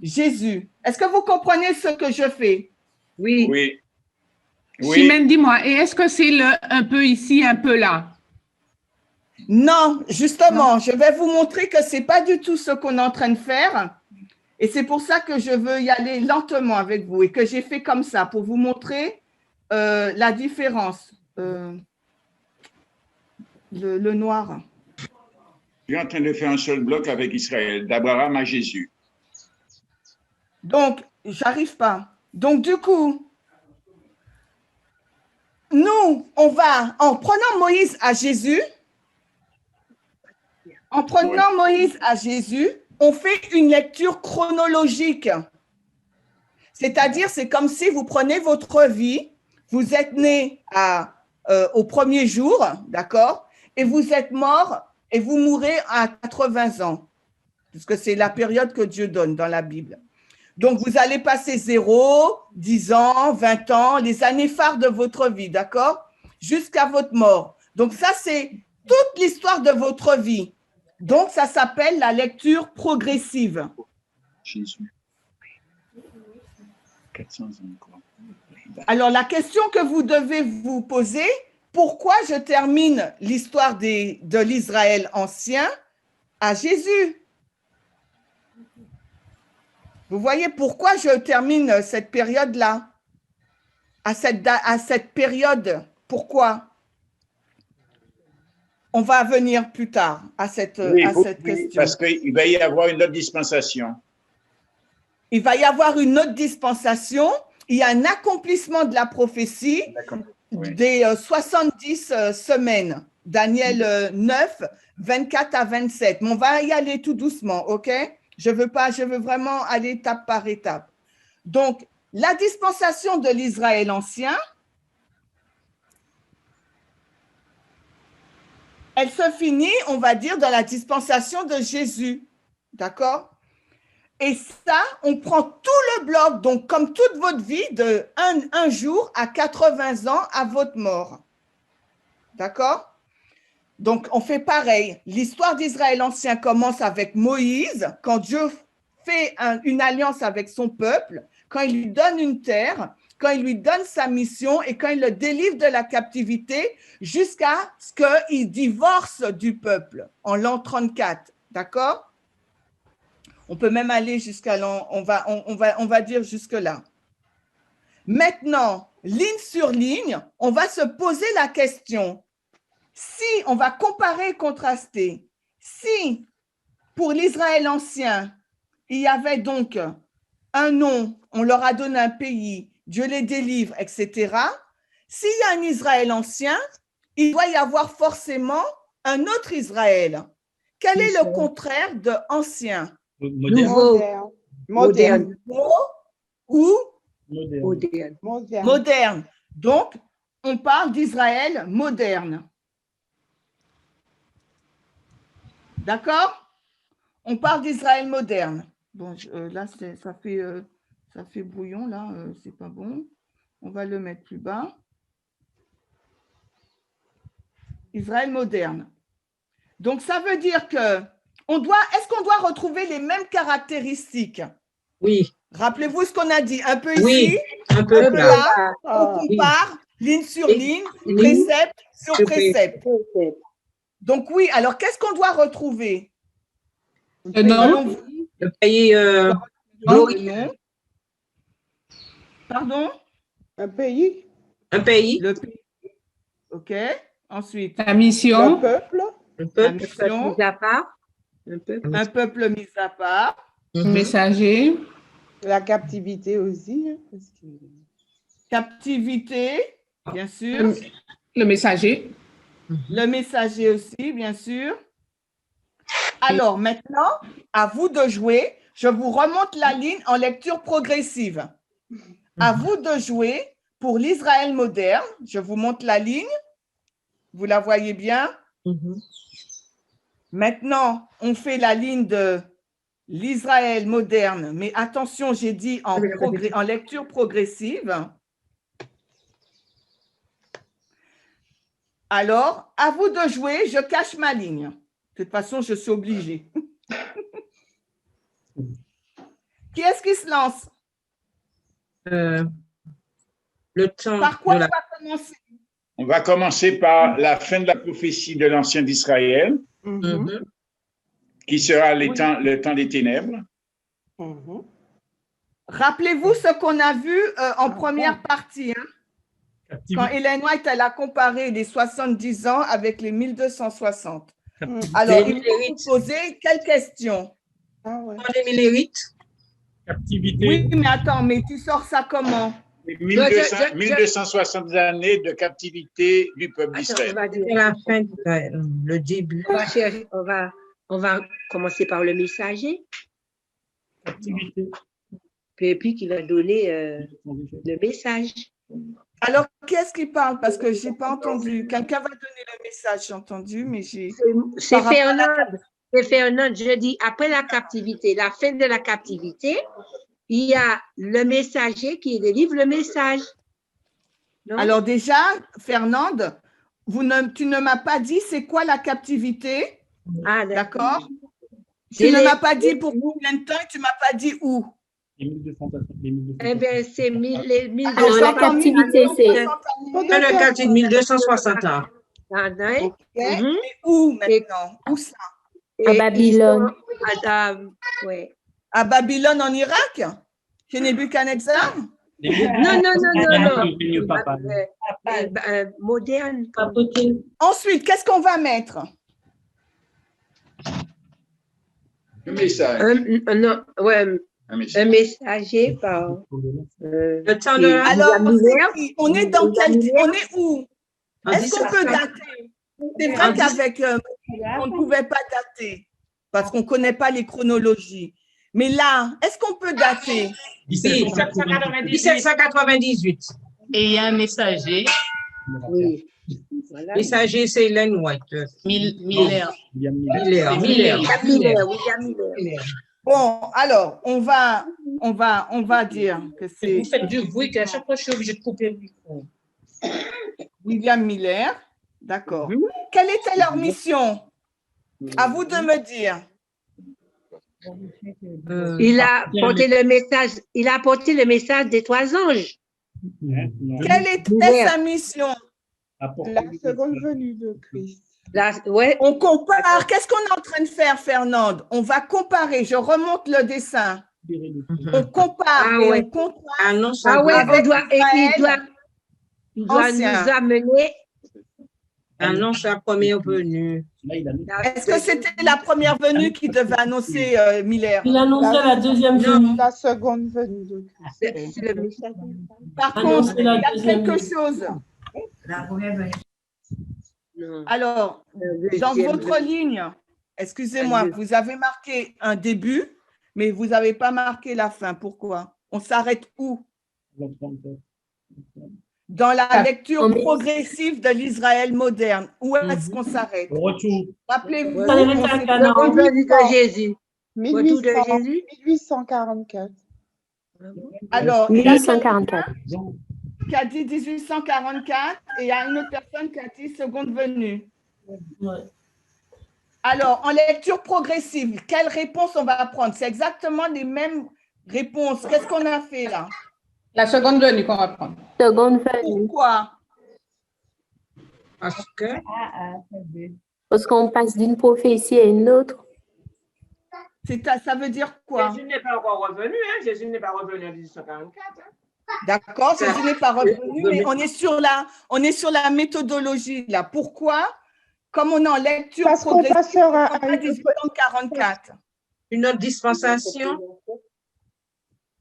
Jésus. Est-ce que vous comprenez ce que je fais? Oui. Oui. Chimène, dis-moi, et est-ce que c'est un peu ici, un peu là? Non, justement, je vais vous montrer que ce n'est pas du tout ce qu'on est en train de faire. Et c'est pour ça que je veux y aller lentement avec vous et que j'ai fait comme ça pour vous montrer la différence. Le noir. Je suis en train de faire un seul bloc avec Israël, d'Abraham à Jésus. Donc, j'arrive pas. Donc, du coup, nous, on va, en prenant Moïse à Jésus, on fait une lecture chronologique. C'est-à-dire, c'est comme si vous prenez votre vie, vous êtes né au premier jour, d'accord, et vous êtes mort et vous mourrez à 80 ans, puisque c'est la période que Dieu donne dans la Bible. Donc, vous allez passer 0, 10 ans, 20 ans, les années phares de votre vie, d'accord, jusqu'à votre mort. Donc, ça, c'est toute l'histoire de votre vie. Donc, ça s'appelle la lecture progressive. Jésus. 400 ans encore. Alors, la question que vous devez vous poser, pourquoi je termine l'histoire de l'Israël ancien à Jésus? Vous voyez pourquoi je termine cette période-là? À cette période, pourquoi? On va venir plus tard à cette question. Parce qu'il va y avoir une autre dispensation. Il va y avoir une autre dispensation. Il y a un accomplissement de la prophétie des 70 semaines. Daniel 9, 24 à 27. Mais on va y aller tout doucement, OK? Je veux vraiment aller étape par étape. Donc, la dispensation de l'Israël ancien, elle se finit, on va dire, dans la dispensation de Jésus. D'accord? Et ça, on prend tout le bloc, donc comme toute votre vie, de un jour à 80 ans à votre mort. D'accord? Donc, on fait pareil. L'histoire d'Israël ancien commence avec Moïse, quand Dieu fait une alliance avec son peuple, quand il lui donne une terre, quand il lui donne sa mission et quand il le délivre de la captivité jusqu'à ce qu'il divorce du peuple en l'an 34. D'accord? On peut même aller jusqu'à l'an, on va dire jusque-là. Maintenant, ligne sur ligne, on va se poser la question. Si on va comparer et contraster, si pour l'Israël ancien, il y avait donc un nom, on leur a donné un pays, Dieu les délivre, etc. S'il y a un Israël ancien, il doit y avoir forcément un autre Israël Quel est le contraire de ancien? Moderne. Moderne. Nouveau ou Moderne. moderne. Donc, on parle d'Israël moderne. D'accord? On parle d'Israël moderne. Bon, là, ça fait brouillon, là, c'est pas bon. On va le mettre plus bas. Israël moderne. Donc, ça veut dire que est-ce qu'on doit retrouver les mêmes caractéristiques? Oui. Rappelez-vous ce qu'on a dit. Un peu Oui, ici, un peu un peu là. là. On compare, ligne sur ligne, ligne précepte sur sur précepte. Donc, oui, alors qu'est-ce qu'on doit retrouver? Le nom? Le pays Non. Pardon? Un pays. Un pays. Le pays. OK. Ensuite. La mission? Le peuple. Un La peuple. mission. Mis à part. Un peuple. Un peuple mis à part. Messager? La captivité aussi. Hein, parce que... Captivité, bien sûr. Le messager? Le messager aussi, bien sûr. Alors, maintenant, à vous de jouer. Je vous remonte la ligne en lecture progressive. À vous de jouer pour l'Israël moderne. Je vous montre la ligne. Vous la voyez bien? Maintenant, on fait la ligne de l'Israël moderne. Mais attention, j'ai dit en lecture progressive. Alors, à vous de jouer. Je cache ma ligne. De toute façon, je suis obligée. Qui est-ce qui se lance? Le temps. Par quoi on va commencer? On va commencer par la fin de la prophétie de l'Ancien d'Israël, qui sera le temps des ténèbres. Rappelez-vous ce qu'on a vu en première partie. Hein? Quand Ellen White elle a comparé les 70 ans avec les 1260. Alors, il faut poser quelle question? Les millérites. Captivité. Oui, mais attends, mais tu sors ça comment? 1260 années de captivité du peuple d'Israël. On va dire la fin, le début. On va commencer par le messager. Captivité. Et puis qui va donner le message. Alors, qu'est-ce qui parle? Parce que je n'ai pas entendu. Quelqu'un va donner le message, j'ai entendu, mais j'ai... C'est Fernand. C'est Fernand. Je dis, après la captivité, la fin de la captivité, il y a le messager qui délivre le message. Non? Alors déjà, Fernande, tu ne m'as pas dit c'est quoi la captivité. Ah, d'accord. Tu ne m'as pas dit pour combien de temps et tu ne m'as pas dit où. Eh bien, c'est 1260. Alors, la captivité, c'est... La captivité, 1260 ans. Okay. Et où maintenant? Où ça? À Babylone. Ouais. À Babylone en Irak? Chez Nebuchadnezzar? Non. Moderne. Ensuite, qu'est-ce qu'on va mettre? Un message. Un messager par... le temps de la... Alors, on est dans quel... On est où? Est-ce qu'on peut dater? C'est vrai qu'avec... on ne pouvait pas dater parce qu'on ne connaît pas les chronologies. Mais là, est-ce qu'on peut dater? 1798. Et il y a un messager. Oui. Voilà. Messager, c'est Ellen White. Miller. Miller. Bon, alors, on va dire que c'est... Vous faites du bruit, qu'à chaque fois, je suis obligée de couper le micro. William Miller, d'accord. Quelle était leur mission? À vous de me dire. Il a apporté le message des trois anges. Quelle était sa mission? La seconde venue de Christ. On compare. Qu'est-ce qu'on est en train de faire, Fernande? On va comparer. Je remonte le dessin. On compare on compare. Il doit nous amener. Annonce la première venue. Est-ce que c'était la première venue qui devait annoncer Miller? Il annonçait la deuxième venue. La seconde venue de Christ. Par contre, il y a quelque chose. La première venue. Alors, dans votre ligne, excusez-moi, vous avez marqué un début, mais vous n'avez pas marqué la fin. Pourquoi? On s'arrête où? Dans la lecture progressive de l'Israël moderne. Où est-ce qu'on s'arrête? Rappelez-vous, le revenu de Jésus. 1844. Alors, 1844. Qui a dit 1844 et il y a une autre personne qui a dit seconde venue. Alors, en lecture progressive, quelle réponse on va prendre? C'est exactement les mêmes réponses. Qu'est-ce qu'on a fait là? La seconde venue qu'on va prendre. Seconde venue. Pourquoi? Parce qu'on passe d'une prophétie à une autre. Ça veut dire quoi? Jésus n'est pas encore revenu, hein? Jésus n'est pas revenu en 1844. Hein? D'accord, Jésus n'est pas revenu, mais on est sur la méthodologie là. Pourquoi? Comme on est en lecture progressive, on a 1844. Une autre dispensation.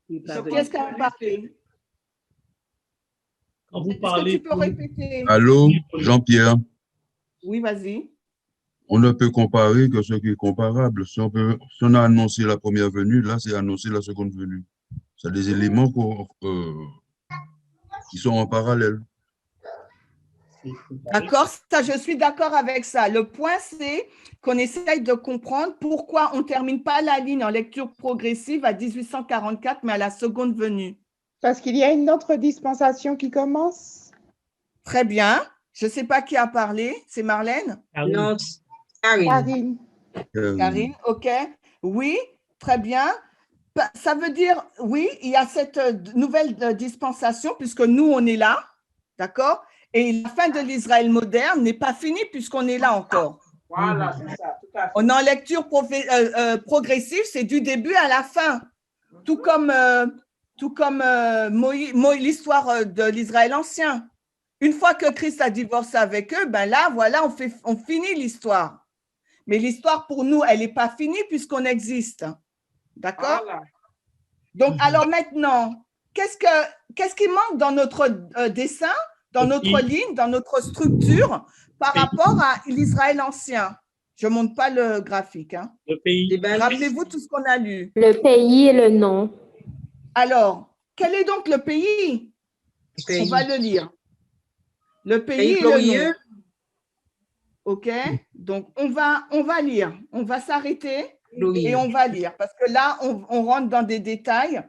Qu'est-ce qu'elle a parlé? Quand vous Est-ce parlez. que tu peux répéter? Allô, Jean-Pierre. Oui, vas-y. On ne peut comparer que ce qui est comparable. Si on a annoncé la première venue, là, c'est annoncer la seconde venue. C'est des éléments qui sont en parallèle. D'accord, ça, je suis d'accord avec ça. Le point, c'est qu'on essaye de comprendre pourquoi on ne termine pas la ligne en lecture progressive à 1844, mais à la seconde venue. Parce qu'il y a une autre dispensation qui commence. Très bien. Je ne sais pas qui a parlé. C'est Marlène? Non, Karine. Karine, OK. Oui, très bien. Ça veut dire, oui, il y a cette nouvelle dispensation puisque nous, on est là, d'accord? Et la fin de l'Israël moderne n'est pas finie puisqu'on est là encore. Voilà, c'est ça, tout à fait. On est en lecture progressive, c'est du début à la fin. Tout comme l'histoire de l'Israël ancien. Une fois que Christ a divorcé avec eux, ben là, voilà, on finit l'histoire. Mais l'histoire, pour nous, elle n'est pas finie puisqu'on existe. D'accord? Voilà. Donc, alors maintenant, qu'est-ce qui manque dans notre dessin, dans notre ligne, dans notre structure par rapport à l'Israël ancien? Je ne montre pas le graphique. Hein. Le pays. Rappelez-vous tout ce qu'on a lu. Le pays et le nom. Alors, quel est donc le pays? On va le lire. Le pays et le nom. OK? Donc, on va lire. On va s'arrêter et on va lire. Parce que là, on rentre dans des détails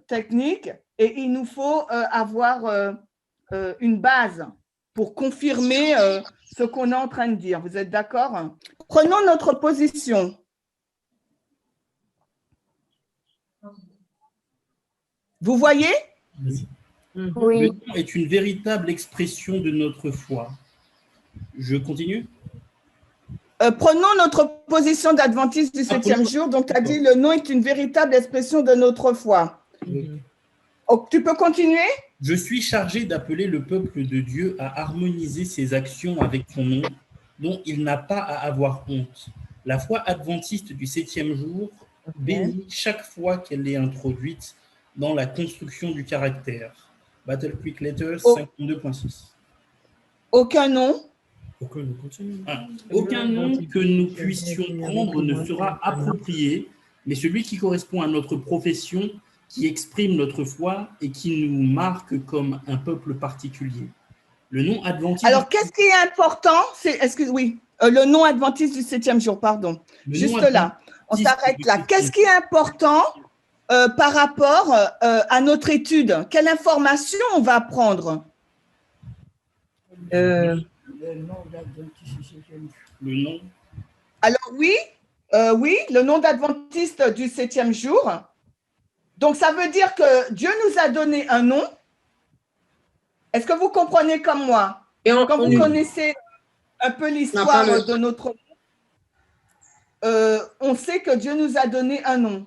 techniques et il nous faut avoir une base pour confirmer ce qu'on est en train de dire. Vous êtes d'accord? Prenons notre position. Vous voyez? Oui. Le nom est une véritable expression de notre foi. Je continue? Prenons notre position d'adventiste du 7e jour. Donc, tu as dit le nom est une véritable expression de notre foi. Oh, tu peux continuer? Je suis chargé d'appeler le peuple de Dieu à harmoniser ses actions avec son nom, dont il n'a pas à avoir honte. La foi adventiste du 7e jour bénit chaque fois qu'elle est introduite dans la construction du caractère. Battle Quick Letters 52.6. Aucun nom? Aucun nom que nous puissions prendre ne sera approprié, mais celui qui correspond à notre profession, qui exprime notre foi et qui nous marque comme un peuple particulier. Le nom adventiste… Alors, qu'est-ce qui est important? Le nom adventiste du 7e jour, pardon. Juste là, on s'arrête là. Qu'est-ce qui est important par rapport à notre étude? Quelle information on va prendre? Le nom. Alors oui, le nom d'adventiste du 7e jour. Donc, ça veut dire que Dieu nous a donné un nom. Est-ce que vous comprenez comme moi? Quand vous connaissez un peu l'histoire de notre nom, on sait que Dieu nous a donné un nom.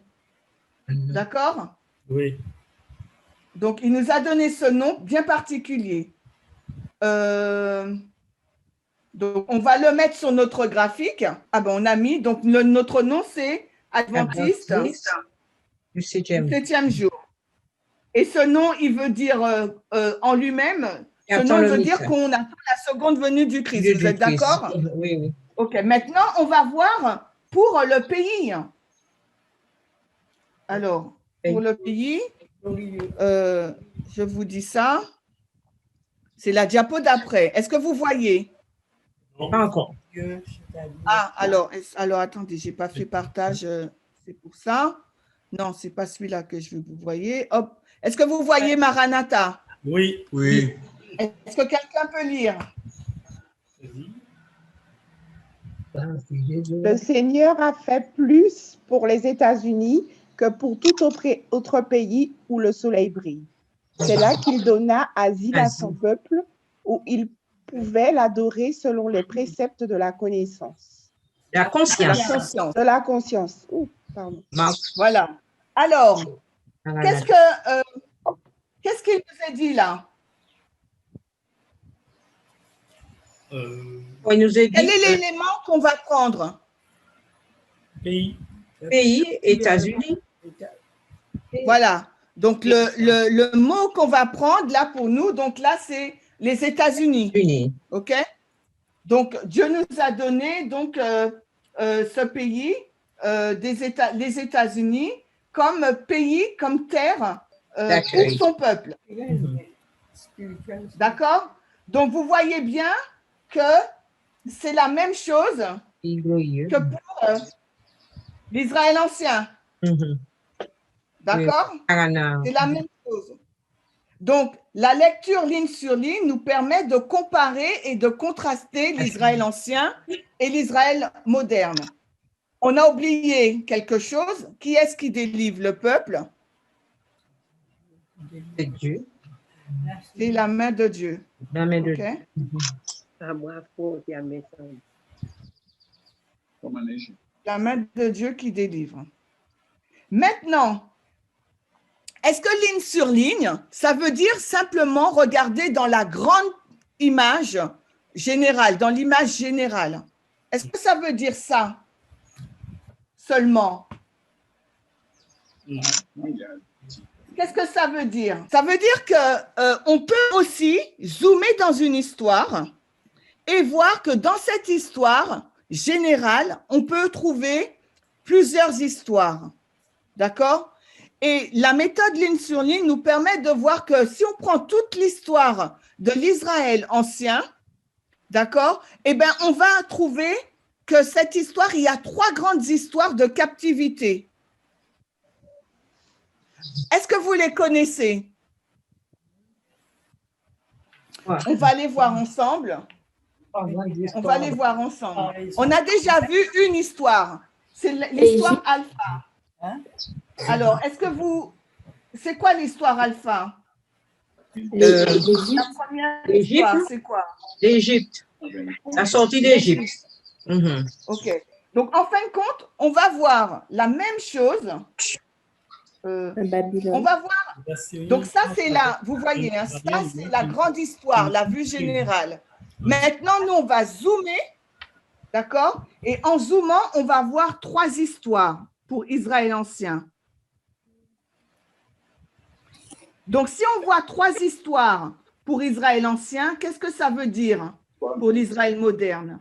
D'accord? Oui. Donc, il nous a donné ce nom bien particulier. Donc, on va le mettre sur notre graphique. Ah ben, on a mis. Donc, notre nom, c'est Adventiste du 7e jour. Et ce nom, il veut dire en lui-même, ce nom veut dire qu'on attend la seconde venue du Christ. Vous êtes d'accord? Oui, oui. OK, maintenant, on va voir pour le pays. Alors, pour le pays, je vous dis ça. C'est la diapo d'après. Est-ce que vous voyez? Pas encore. Ah, alors attendez, je n'ai pas fait partage. C'est pour ça. Non, ce n'est pas celui-là que je veux que vous voyez. Hop. Est-ce que vous voyez Maranatha? Oui. Oui. Est-ce que quelqu'un peut lire? Le Seigneur a fait plus pour les États-Unis que pour tout autre pays où le soleil brille. C'est là qu'il donna asile à son peuple, où il pouvait l'adorer selon les préceptes de la connaissance. La conscience. De la conscience. Ouh, pardon. Voilà. Alors, qu'est-ce qu'il nous a dit là? Il nous a dit quel est l'élément qu'on va prendre? Pays, États-Unis. Voilà. Donc, le mot qu'on va prendre là pour nous, donc là, c'est les États-Unis. OK? Donc, Dieu nous a donné donc, ce pays, les États-Unis, comme pays, comme terre pour son peuple. D'accord? Donc, vous voyez bien que c'est la même chose que pour l'Israël ancien. D'accord? C'est la même chose. Donc, la lecture ligne sur ligne nous permet de comparer et de contraster l'Israël ancien et l'Israël moderne. On a oublié quelque chose. Qui est-ce qui délivre le peuple? C'est Dieu. C'est la main de Dieu. La main de Dieu. La main de Dieu qui délivre. Maintenant, est-ce que ligne sur ligne, ça veut dire simplement regarder dans la grande image générale, dans l'image générale? Est-ce que ça veut dire ça seulement? Qu'est-ce que ça veut dire? Ça veut dire qu'on peut aussi zoomer dans une histoire et voir que dans cette histoire générale, on peut trouver plusieurs histoires. D'accord? Et la méthode ligne sur ligne nous permet de voir que si on prend toute l'histoire de l'Israël ancien, d'accord, eh bien, on va trouver que cette histoire, il y a 3 grandes histoires de captivité. Est-ce que vous les connaissez? On va les voir ensemble. On va les voir ensemble. On a déjà vu une histoire. C'est l'histoire Alpha. Alors, est-ce que vous... C'est quoi l'histoire Alpha? La première histoire, c'est quoi? L'Égypte. La sortie d'Égypte. OK. Donc, en fin de compte, on va voir la même chose. On va voir. Donc, ça, c'est là, vous voyez, hein, ça, c'est la grande histoire, la vue générale. Maintenant, nous, on va zoomer, d'accord? Et en zoomant, on va voir 3 histoires pour Israël ancien. Donc, si on voit 3 histoires pour Israël ancien, qu'est-ce que ça veut dire pour l'Israël moderne?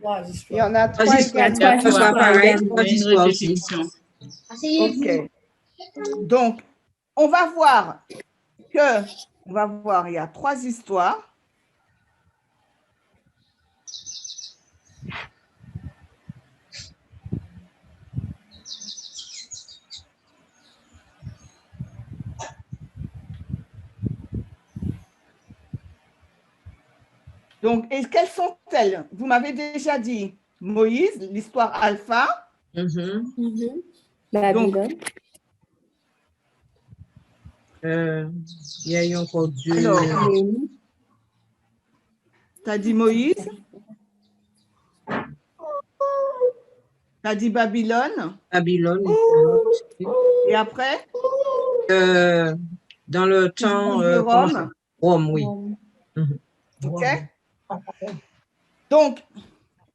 Il y en a 3 OK. Donc, on va voir il y a 3 histoires. Donc, et quelles sont-elles? Vous m'avez déjà dit Moïse, l'histoire Alpha. Donc, il y a eu encore Dieu. Alors, tu as dit Moïse? Tu as dit Babylone? Babylone. Et après? Dans le temps de Rome? Rome, oui. OK. Donc,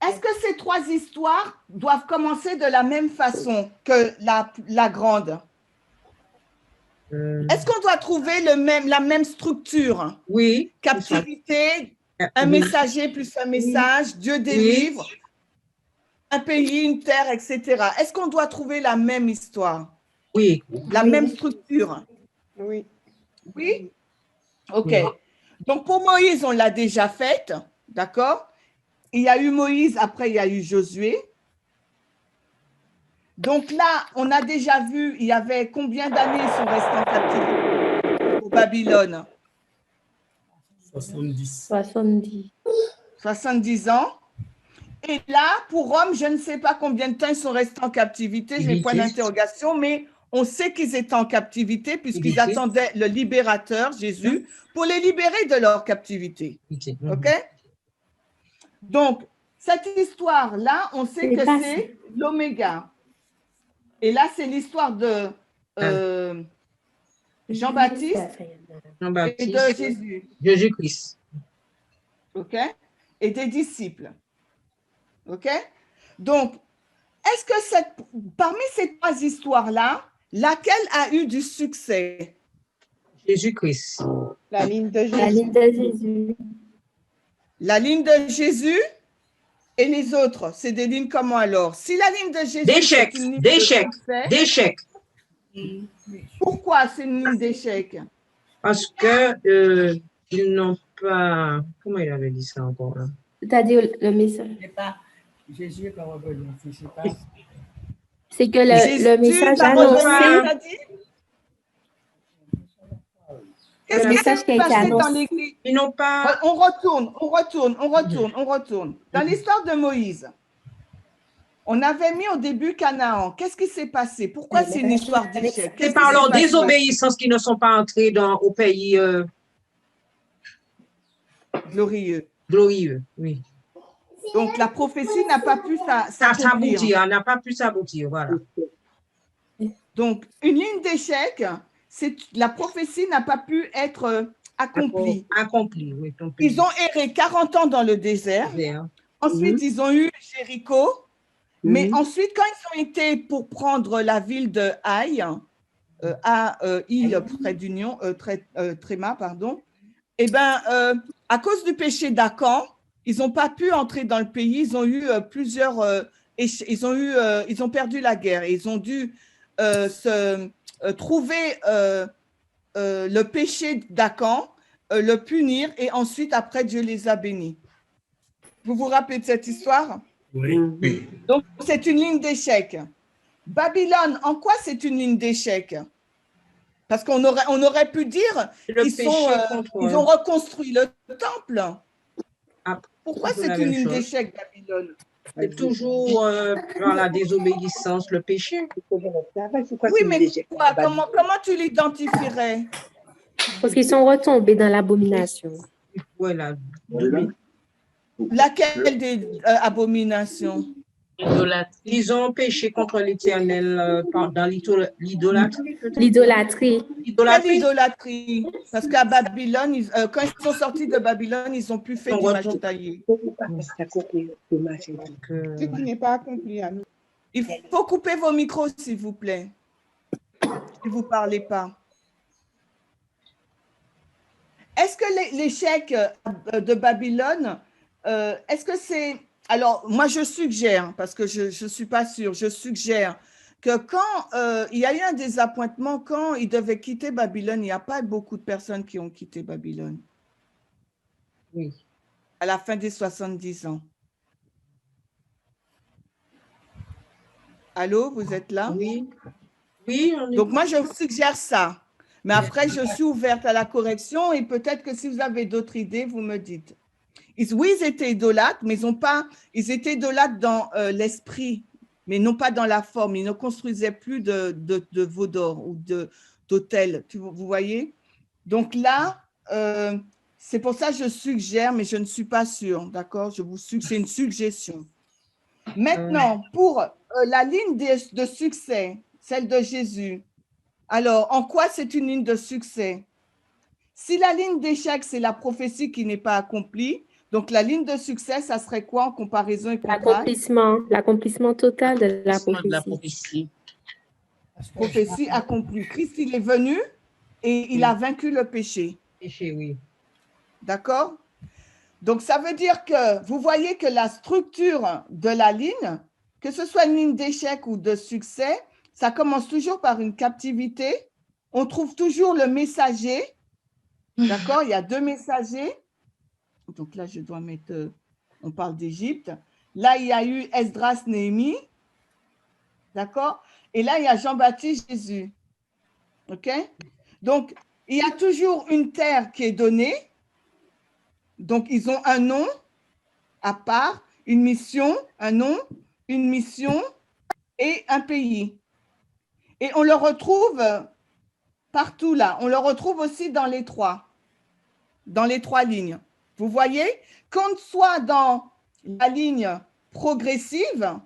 est-ce que ces 3 histoires doivent commencer de la même façon que la grande? Est-ce qu'on doit trouver la même structure? Oui. Captivité, un messager plus un message, Dieu délivre. un pays, une terre, etc. Est-ce qu'on doit trouver la même histoire? Oui. La même structure? Oui. Oui? OK. Oui. Donc, pour Moïse, on l'a déjà faite, d'accord? Il y a eu Moïse, après, il y a eu Josué. Donc là, on a déjà vu, il y avait combien d'années ils sont restés en captivité au Babylone? 70. 70. 70 ans. Et là, pour Rome, je ne sais pas combien de temps ils sont restés en captivité, je n'ai point d'interrogation, mais on sait qu'ils étaient en captivité puisqu'ils attendaient le libérateur, Jésus, pour les libérer de leur captivité. OK? Donc, cette histoire-là, on sait que c'est l'oméga. Et là, c'est l'histoire de Jean-Baptiste et de Jésus. Jésus-Christ. OK? Et des disciples. OK? Donc, est-ce que parmi ces trois histoires-là, laquelle a eu du succès? Jésus-Christ. La ligne de Jésus. La ligne de Jésus. La ligne de Jésus et les autres, c'est des lignes comment alors? Si la ligne de Jésus D'échec, c'est une ligne d'échec, de succès, d'échec. pourquoi c'est une ligne d'échec? Parce que ils n'ont pas... Comment il avait dit ça encore là? C'est-à-dire le message. Jésus n'est pas revenu. C'est que le message annoncé. Qu'est-ce qui s'est passé dans l'église? Ils n'ont pas... On retourne. Dans l'histoire de Moïse, on avait mis au début Canaan. Qu'est-ce qui s'est passé? Pourquoi c'est une histoire d'échec? C'est par leur désobéissance qu'ils ne sont pas entrés au pays glorieux. Glorieux, oui. Donc, la prophétie n'a pas pu s'aboutir. N'a pas pu s'aboutir, voilà. Donc, une ligne d'échec, la prophétie n'a pas pu être accomplie. Accomplie, oui. Ils ont erré 40 ans dans le désert. Ensuite, ils ont eu Jéricho. Mais ensuite, quand ils ont été pour prendre la ville de Haï, près d'Union, Tréma, pardon, eh bien, à cause du péché d'Acan, ils n'ont pas pu entrer dans le pays. Ils ont eu ils ont perdu la guerre. Ils ont dû trouver le péché d'Acan, le punir, et ensuite, après, Dieu les a bénis. Vous vous rappelez de cette histoire? Oui. Donc, c'est une ligne d'échec. Babylone, en quoi c'est une ligne d'échec? Parce qu'on aurait pu dire qu'ils ont reconstruit le temple. Pourquoi c'est une ligne d'échec, Babylone? C'est toujours dans la désobéissance, le péché. Oui, mais pourquoi? Comment tu l'identifierais? Parce qu'ils sont retombés dans l'abomination. Voilà. Laquelle des abominations? Ils ont péché contre l'Éternel dans l'idolâtrie. L'idolâtrie. Quelle idolâtrie? Parce qu'à Babylone, quand ils sont sortis de Babylone, ils n'ont plus fait d'image taillée. Ce qui n'est pas accompli à nous. Il faut couper vos micros, s'il vous plaît. Si vous ne parlez pas. Est-ce que l'échec de Babylone, est-ce que c'est... Alors, moi, je suggère, parce que je ne suis pas sûre, je suggère que quand il y a eu un désappointement, quand ils devaient quitter Babylone, il n'y a pas beaucoup de personnes qui ont quitté Babylone. Oui. À la fin des 70 ans. Allô, vous êtes là? Oui. Oui, on est... Donc, moi, je vous suggère ça. Mais après, je suis ouverte à la correction et peut-être que si vous avez d'autres idées, vous me dites. Oui, ils étaient idolâtres, mais ils étaient idolâtres dans l'esprit, mais non pas dans la forme. Ils ne construisaient plus de veaux d'or ou d'hôtels, vous voyez? Donc là, c'est pour ça que je suggère, mais je ne suis pas sûre, d'accord? C'est une suggestion. Maintenant, pour la ligne de succès, celle de Jésus, alors, en quoi c'est une ligne de succès? Si la ligne d'échec, c'est la prophétie qui n'est pas accomplie, donc la ligne de succès, ça serait quoi en comparaison et contraste? L'accomplissement total de la prophétie. Prophétie accomplie. Christ, il est venu et il a vaincu le péché. Péché, oui. D'accord? Donc, ça veut dire que vous voyez que la structure de la ligne, que ce soit une ligne d'échec ou de succès, ça commence toujours par une captivité. On trouve toujours le messager. D'accord? Il y a 2 messagers. Donc là, je dois mettre, on parle d'Égypte. Là, il y a eu Esdras, Néhémie. D'accord? Et là, il y a Jean-Baptiste, Jésus. OK? Donc, il y a toujours une terre qui est donnée. Donc, ils ont un nom à part, une mission, un nom, une mission et un pays. Et on le retrouve partout là. On le retrouve aussi dans les 3 lignes. Vous voyez, qu'on soit dans la ligne progressive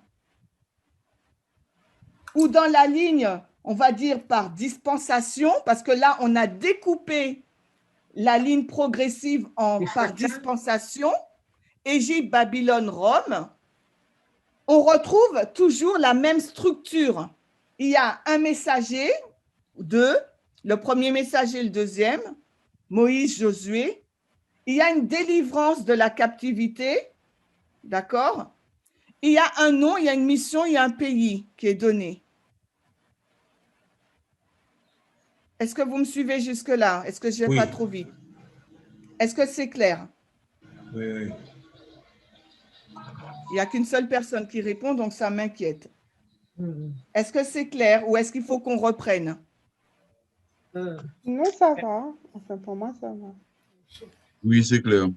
ou dans la ligne, on va dire par dispensation, parce que là, on a découpé la ligne progressive par dispensation, Égypte, Babylone, Rome, on retrouve toujours la même structure. Il y a un messager, 2, le premier messager, le deuxième, Moïse, Josué. Il y a une délivrance de la captivité, d'accord? Il y a un nom, il y a une mission, il y a un pays qui est donné. Est-ce que vous me suivez jusque-là? Est-ce que je ne vais pas trop vite? Est-ce que c'est clair? Oui, oui. Il n'y a qu'une seule personne qui répond, donc ça m'inquiète. Est-ce que c'est clair ou est-ce qu'il faut qu'on reprenne? Non, ça va. Enfin, pour moi, ça va. Oui, c'est clair.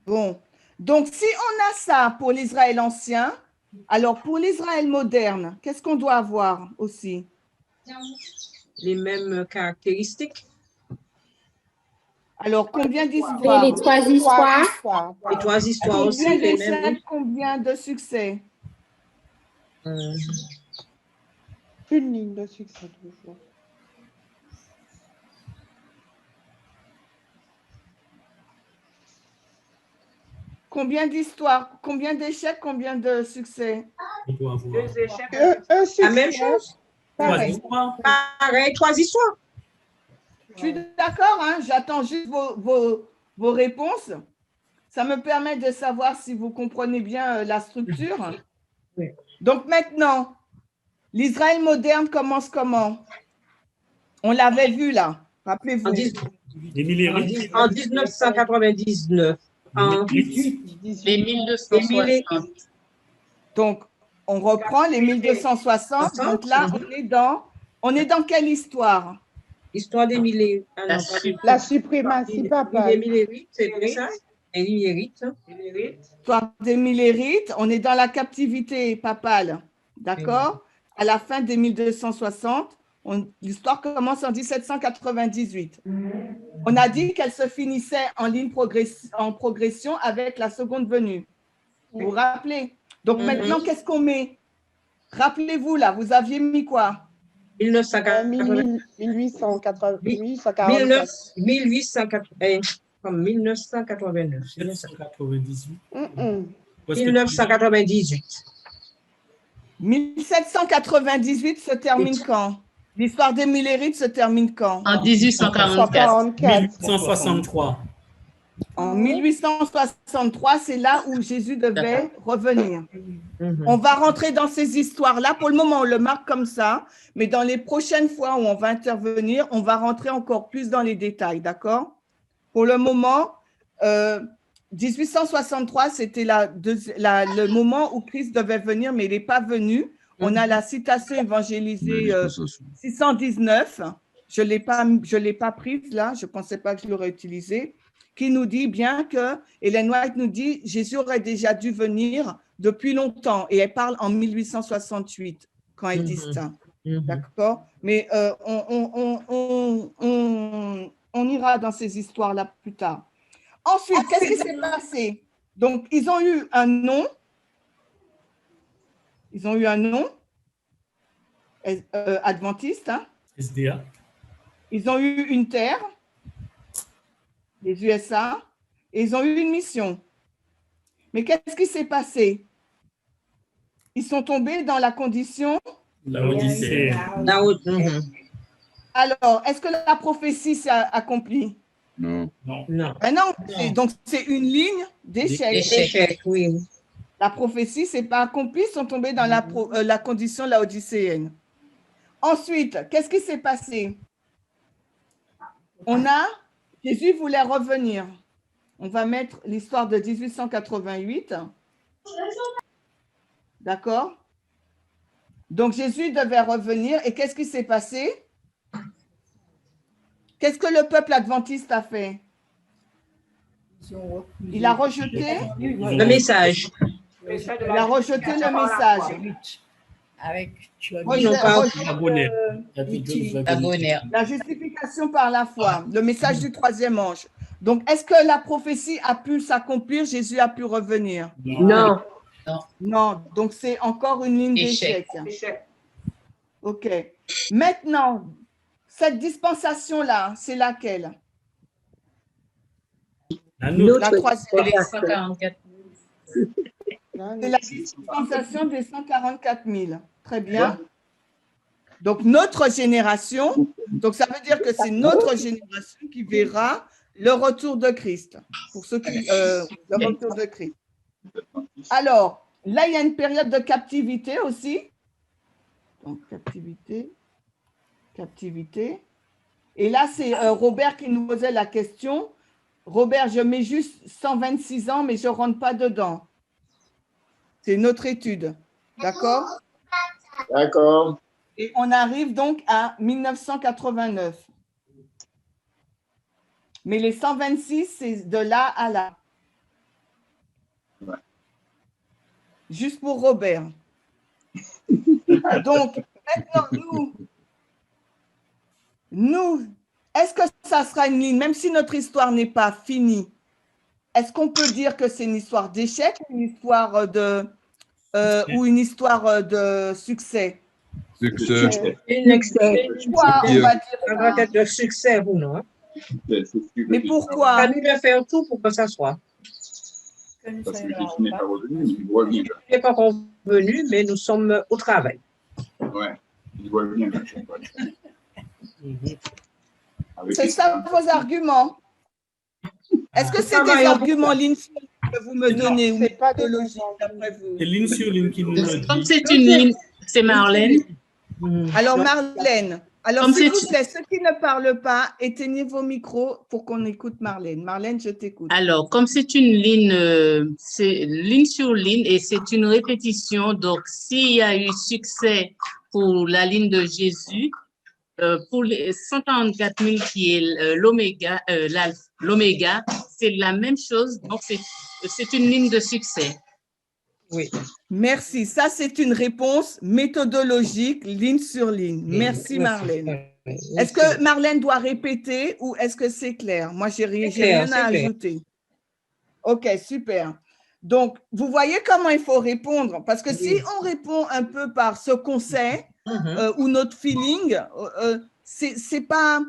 Bon, donc si on a ça pour l'Israël ancien, alors pour l'Israël moderne, qu'est-ce qu'on doit avoir aussi? Les mêmes caractéristiques. Alors, combien d'histoires? Les 3 histoires. Les 3 histoires aussi, Combien les d'échecs, mêmes. combien de succès? Une ligne de succès toujours. Combien d'histoires? Combien d'échecs? Combien de succès? On doit avoir 2 échecs. La même chose. 3 histoires. Pareil, 3 histoires. Je suis d'accord, hein? J'attends juste vos réponses. Ça me permet de savoir si vous comprenez bien la structure. Oui. Donc maintenant, l'Israël moderne commence comment? On l'avait vu là, rappelez-vous. En 1999. Les 1260. Donc, on reprend les 1260. Donc là, on est dans quelle histoire? Histoire des mille. La suprématie papale. Des millérites, c'est vrai ça? Les millérites. Histoire des millérites. On est dans la captivité papale. D'accord? À la fin des 1260, l'histoire commence en 1798. On a dit qu'elle se finissait en progression avec la seconde venue. Vous vous rappelez? Donc maintenant, qu'est-ce qu'on met? Rappelez-vous là, vous aviez mis quoi? 1888. 1989. 1998. 1798 se termine quand? L'histoire des millérites se termine quand? En 1844. 1863. En 1863, c'est là où Jésus devait revenir. On va rentrer dans ces histoires-là. Pour le moment, on le marque comme ça, mais dans les prochaines fois où on va intervenir, on va rentrer encore plus dans les détails, d'accord? Pour le moment, 1863, c'était le moment où Christ devait venir, mais il n'est pas venu. On a la citation évangélisée 619. Je ne l'ai pas prise là, je ne pensais pas que je l'aurais utilisée, qui nous dit bien que, Ellen White nous dit, Jésus aurait déjà dû venir depuis longtemps. Et elle parle en 1868, quand elle dit ça. D'accord? Mais on ira dans ces histoires-là plus tard. Ensuite, qu'est-ce qui s'est passé? Donc, ils ont eu un nom. Ils ont eu un nom adventiste. Hein? SDA. Ils ont eu une terre, les USA, et ils ont eu une mission. Mais qu'est-ce qui s'est passé? Ils sont tombés dans la condition. La Odyssée. Alors, est-ce que la prophétie s'est accomplie? Non. Non. Non. Ben non. Donc, c'est une ligne d'échec. D'échec, oui. La prophétie, ce n'est pas accompli, ils sont tombés dans la condition laodicéenne. Ensuite, qu'est-ce qui s'est passé? Jésus voulait revenir. On va mettre l'histoire de 1888. D'accord? Donc, Jésus devait revenir. Et qu'est-ce qui s'est passé? Qu'est-ce que le peuple adventiste a fait? Il a rejeté le message. Il a rejeté le message. La justification par la foi, le message du troisième ange. Donc, est-ce que la prophétie a pu s'accomplir? Jésus a pu revenir? Non. Non. Donc, c'est encore une ligne d'échec. OK. Maintenant, cette dispensation-là, c'est laquelle? La troisième. C'est la dispensation des 144 000. Très bien. Donc, notre génération, donc ça veut dire que c'est notre génération qui verra le retour de Christ. Pour ceux qui... le retour de Christ. Alors, là, il y a une période de captivité aussi. Donc, captivité. Et là, c'est Robert qui nous posait la question. Robert, je mets juste 126 ans, mais je ne rentre pas dedans. C'est notre étude. D'accord? D'accord. Et on arrive donc à 1989. Mais les 126, c'est de là à là. Ouais. Juste pour Robert. Donc, maintenant, nous, est-ce que ça sera une ligne, même si notre histoire n'est pas finie, est-ce qu'on peut dire que c'est une histoire d'échec, une histoire ou une histoire de succès? Succès. Pourquoi on va dire ça doit être de succès pour nous. Hein? Mais pourquoi? On doit faire tout pour que ça soit. Parce que Jésus n'est pas revenu, il revient. Il n'est pas revenu, mais nous sommes au travail. Ouais, il revient. C'est ça vos arguments? Est-ce que c'est des arguments ligne sur ligne que vous me donnez ou méthodologiques d'après vous? C'est ligne sur ligne qui nous le dit. Comme c'est une ligne, c'est Marlène. Alors Marlène, alors s'il vous plaît, ceux qui ne parlent pas, éteignez vos micros pour qu'on écoute Marlène. Marlène, je t'écoute. Alors, comme c'est une ligne, c'est ligne sur ligne et c'est une répétition, donc s'il y a eu succès pour la ligne de Jésus, pour les 144 000 qui est l'oméga, c'est la même chose, donc c'est une ligne de succès. Oui. Merci. Ça, c'est une réponse méthodologique, ligne sur ligne. Merci, Marlène. Est-ce que Marlène doit répéter ou est-ce que c'est clair? Moi, j'ai rien à ajouter. OK, super. Donc, vous voyez comment il faut répondre? Parce que si on répond un peu par ce qu'on sait ou notre feeling, c'est pas...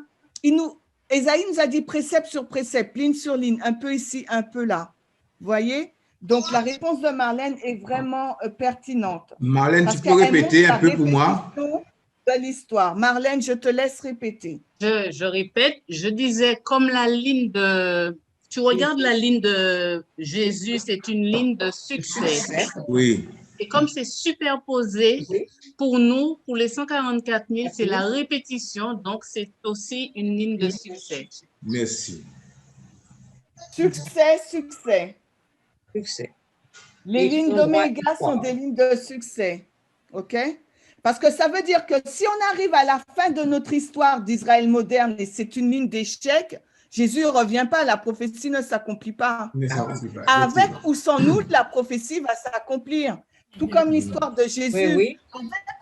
Esaïe nous a dit précepte sur précepte, ligne sur ligne, un peu ici, un peu là. Vous voyez? Donc, la réponse de Marlène est vraiment pertinente. Marlène, tu peux répéter un peu pour moi? De l'histoire. Marlène, je te laisse répéter. Je répète, je disais comme la ligne de... Tu regardes la ligne de Jésus, c'est une ligne de succès. Oui. Et comme c'est superposé, pour nous, pour les 144 000, c'est la répétition, donc c'est aussi une ligne de succès. Merci. Succès, succès. Succès. Les lignes d'oméga sont des lignes de succès. OK? Parce que ça veut dire que si on arrive à la fin de notre histoire d'Israël moderne et c'est une ligne d'échec, Jésus ne revient pas, la prophétie ne s'accomplit pas. Avec ou sans nous, la prophétie va s'accomplir. Tout comme l'histoire de Jésus. Avec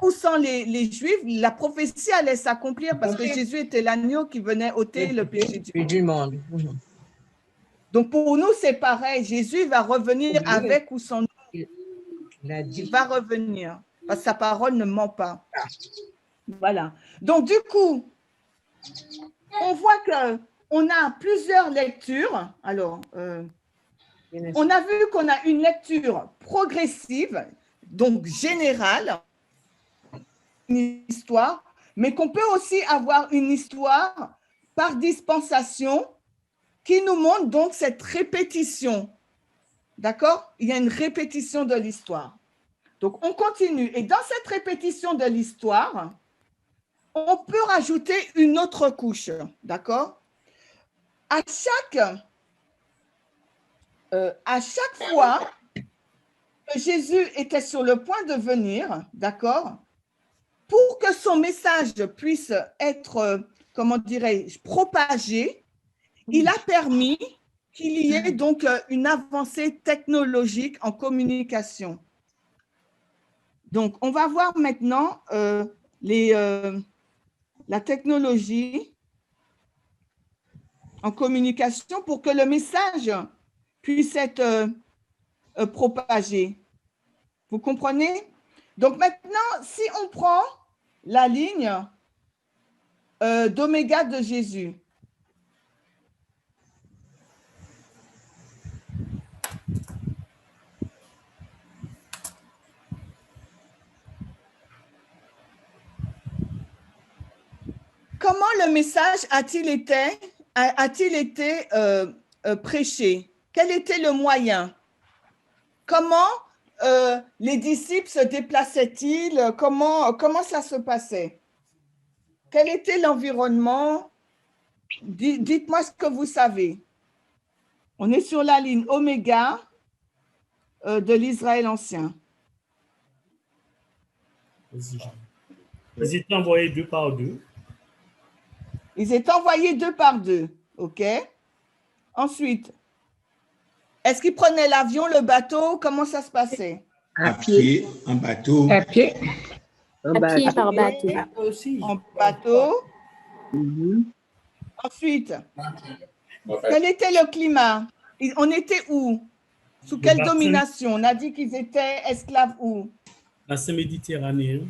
ou sans les Juifs, la prophétie allait s'accomplir parce que Jésus était l'agneau qui venait ôter le péché du monde. Donc, pour nous, c'est pareil. Jésus va revenir avec ou sans nous. Il va revenir parce que sa parole ne ment pas. Voilà. Donc, du coup, on voit qu'on a plusieurs lectures. Alors, on a vu qu'on a une lecture progressive, donc générale, une histoire, mais qu'on peut aussi avoir une histoire par dispensation qui nous montre donc cette répétition D'accord? Il y a une répétition de l'histoire. Donc, on continue. Et dans cette répétition de l'histoire, on peut rajouter une autre couche. D'accord? À chaque fois que Jésus était sur le point de venir, d'accord, pour que son message puisse être, comment dirais-je, propagé, il a permis qu'il y ait donc une avancée technologique en communication. Donc, on va voir maintenant la technologie en communication pour que le message puisse être propagé. Vous comprenez? Donc maintenant, si on prend la ligne d'oméga de Jésus, comment le message a-t-il été prêché? Quel était le moyen? Comment les disciples se déplaçaient-ils? Comment ça se passait? Quel était l'environnement? Dites-moi ce que vous savez. On est sur la ligne oméga de l'Israël ancien. Ils étaient envoyés 2 par 2. Ils étaient envoyés 2 par 2, OK? Ensuite, est-ce qu'ils prenaient l'avion, le bateau? Comment ça se passait? À pied, en bateau. À pied. À pied par bateau. En bateau. Ensuite, quel était le climat? On était où? Sous quelle domination? On a dit qu'ils étaient esclaves où? La Méditerranée.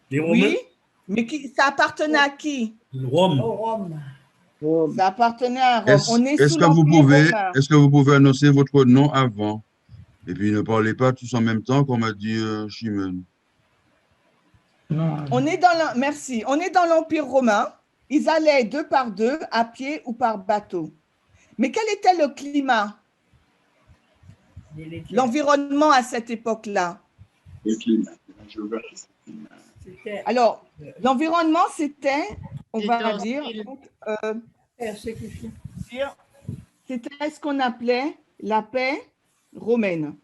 Les Romains? Oui, mais ça appartenait à qui? Rome. Rome. Ça appartenait à Rome. On est sous Est-ce que vous pouvez annoncer votre nom avant? Et puis ne parlez pas tous en même temps, comme a dit Chimène. On est dans merci. On est dans l'Empire romain. Ils allaient 2 par 2, à pied ou par bateau. Mais quel était le climat? L'environnement à cette époque-là? Alors, l'environnement, c'était, on va dire, c'était ce qu'on appelait la paix romaine.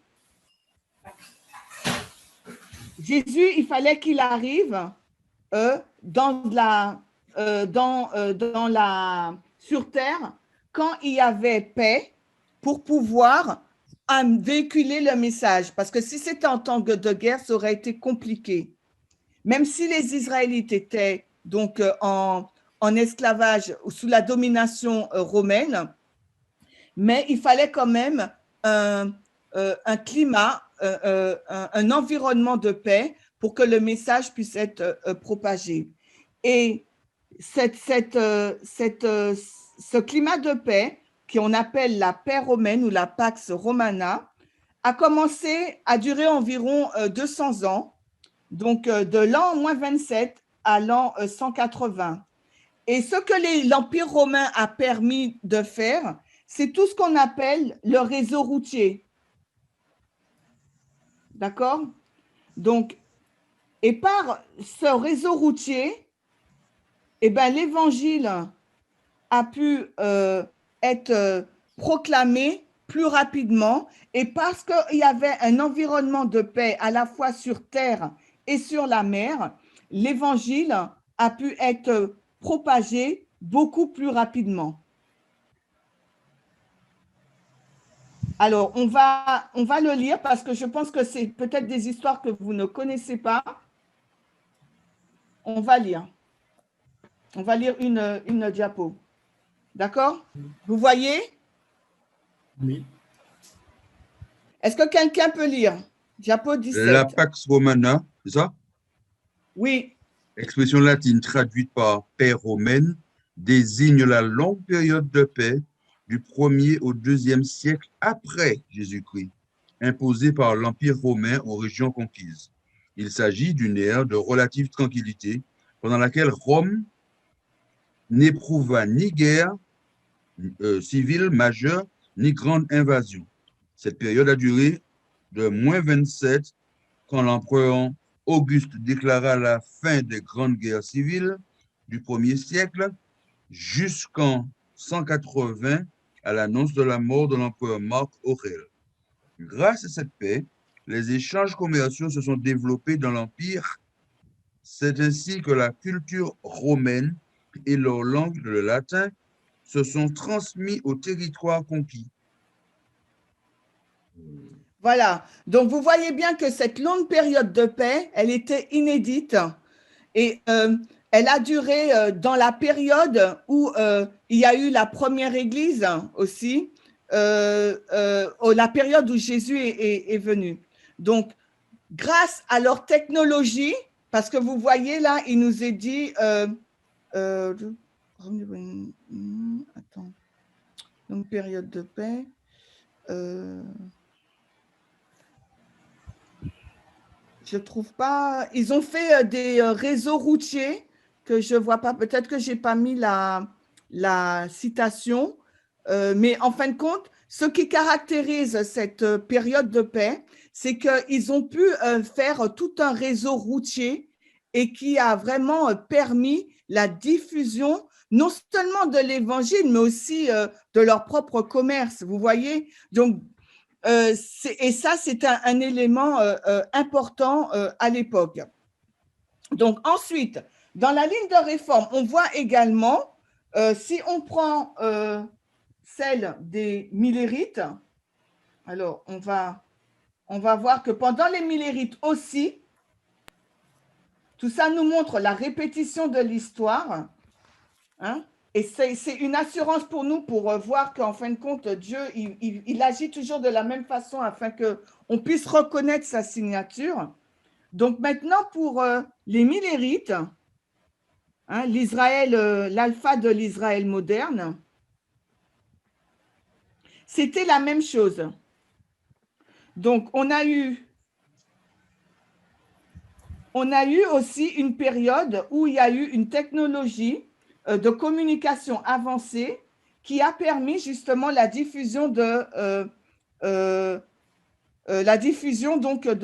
Jésus, il fallait qu'il arrive sur terre quand il y avait paix pour pouvoir véhiculer le message. Parce que si c'était en temps de guerre, ça aurait été compliqué. Même si les Israélites étaient donc en esclavage ou sous la domination romaine, mais il fallait quand même un climat, un environnement de paix pour que le message puisse être propagé. Et ce climat de paix, qu'on appelle la paix romaine ou la Pax Romana, a commencé à durer environ 200 ans, donc de l'an -27 à l'an 180. Et ce que l'Empire romain a permis de faire, c'est tout ce qu'on appelle le réseau routier. D'accord? Donc, et par ce réseau routier, eh ben, l'évangile a pu être proclamé plus rapidement, et parce qu'il y avait un environnement de paix à la fois sur terre et sur la mer, l'évangile a pu être propagé beaucoup plus rapidement. Alors, on va le lire parce que je pense que c'est peut-être des histoires que vous ne connaissez pas. On va lire. On va lire une diapo. D'accord? Vous voyez? Oui. Est-ce que quelqu'un peut lire? Diapo 17. La Pax Romana, c'est ça? Oui. Expression latine traduite par paix romaine désigne la longue période de paix du 1er au 2e siècle après Jésus-Christ, imposée par l'Empire romain aux régions conquises. Il s'agit d'une ère de relative tranquillité pendant laquelle Rome n'éprouva ni guerre civile majeure, ni grande invasion. Cette période a duré de -27 quand l'empereur Auguste déclara la fin des grandes guerres civiles du 1er siècle jusqu'en 180 à l'annonce de la mort de l'empereur Marc Aurèle. Grâce à cette paix, les échanges commerciaux se sont développés dans l'Empire. C'est ainsi que la culture romaine et leur langue, le latin, se sont transmis au territoire conquis. Voilà. Donc, vous voyez bien que cette longue période de paix, elle était inédite et elle a duré dans la période où il y a eu la première église aussi, la période où Jésus est venu. Donc, grâce à leur technologie, parce que vous voyez là, il nous est dit… attends. Donc, période de paix… je ne trouve pas… Ils ont fait des réseaux routiers que je ne vois pas. Peut-être que je n'ai pas mis la citation. Mais en fin de compte, ce qui caractérise cette période de paix, c'est qu'ils ont pu faire tout un réseau routier et qui a vraiment permis la diffusion non seulement de l'évangile, mais aussi de leur propre commerce. Vous voyez? Donc, et ça, c'est un élément important à l'époque. Donc, ensuite, dans la ligne de réforme, on voit également, si on prend celle des millérites, alors on va voir que pendant les millérites aussi, tout ça nous montre la répétition de l'histoire, hein? Et c'est une assurance pour nous pour voir qu'en fin de compte, Dieu, il agit toujours de la même façon afin qu'on puisse reconnaître sa signature. Donc maintenant, pour les millérites, hein, l'Israël, l'alpha de l'Israël moderne, c'était la même chose. Donc, on a eu aussi une période où il y a eu une technologie de communication avancée qui a permis justement la diffusion de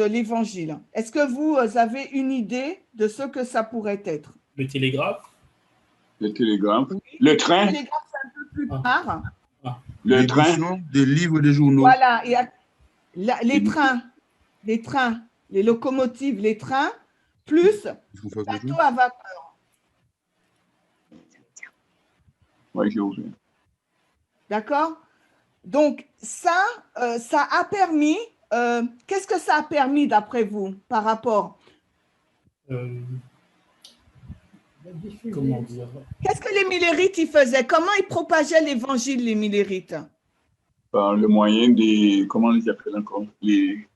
l'évangile. Est-ce que vous avez une idée de ce que ça pourrait être? Le télégraphe. Le télégraphe. Oui. Le train. Le télégraphe, c'est un peu plus tard. Le train. Des livres, des journaux. Voilà, il y a les trains, les locomotives, les trains, plus bateaux à vapeur. Oui, j'ai ouvert. D'accord? Donc, ça a permis… qu'est-ce que ça a permis d'après vous par rapport… Comment dire? Qu'est-ce que les millérites ils faisaient? Comment ils propageaient l'évangile, les millérites? Par le moyen des… Comment on les appelle encore? Les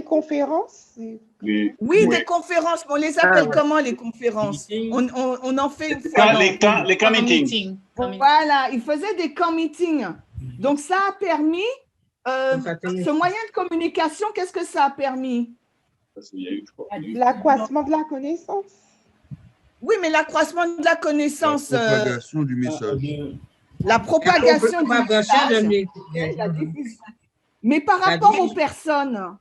conférences? Oui, des conférences. On les appelle comment, les conférences? On en fait une fois. Les camp meetings. Voilà, ils faisaient des camp meetings. Donc, ça a permis… ce moyen de communication, qu'est-ce que ça a permis? L'accroissement de la connaissance. Oui, mais l'accroissement de la connaissance… La propagation du message. La propagation du message. Mais par rapport aux personnes…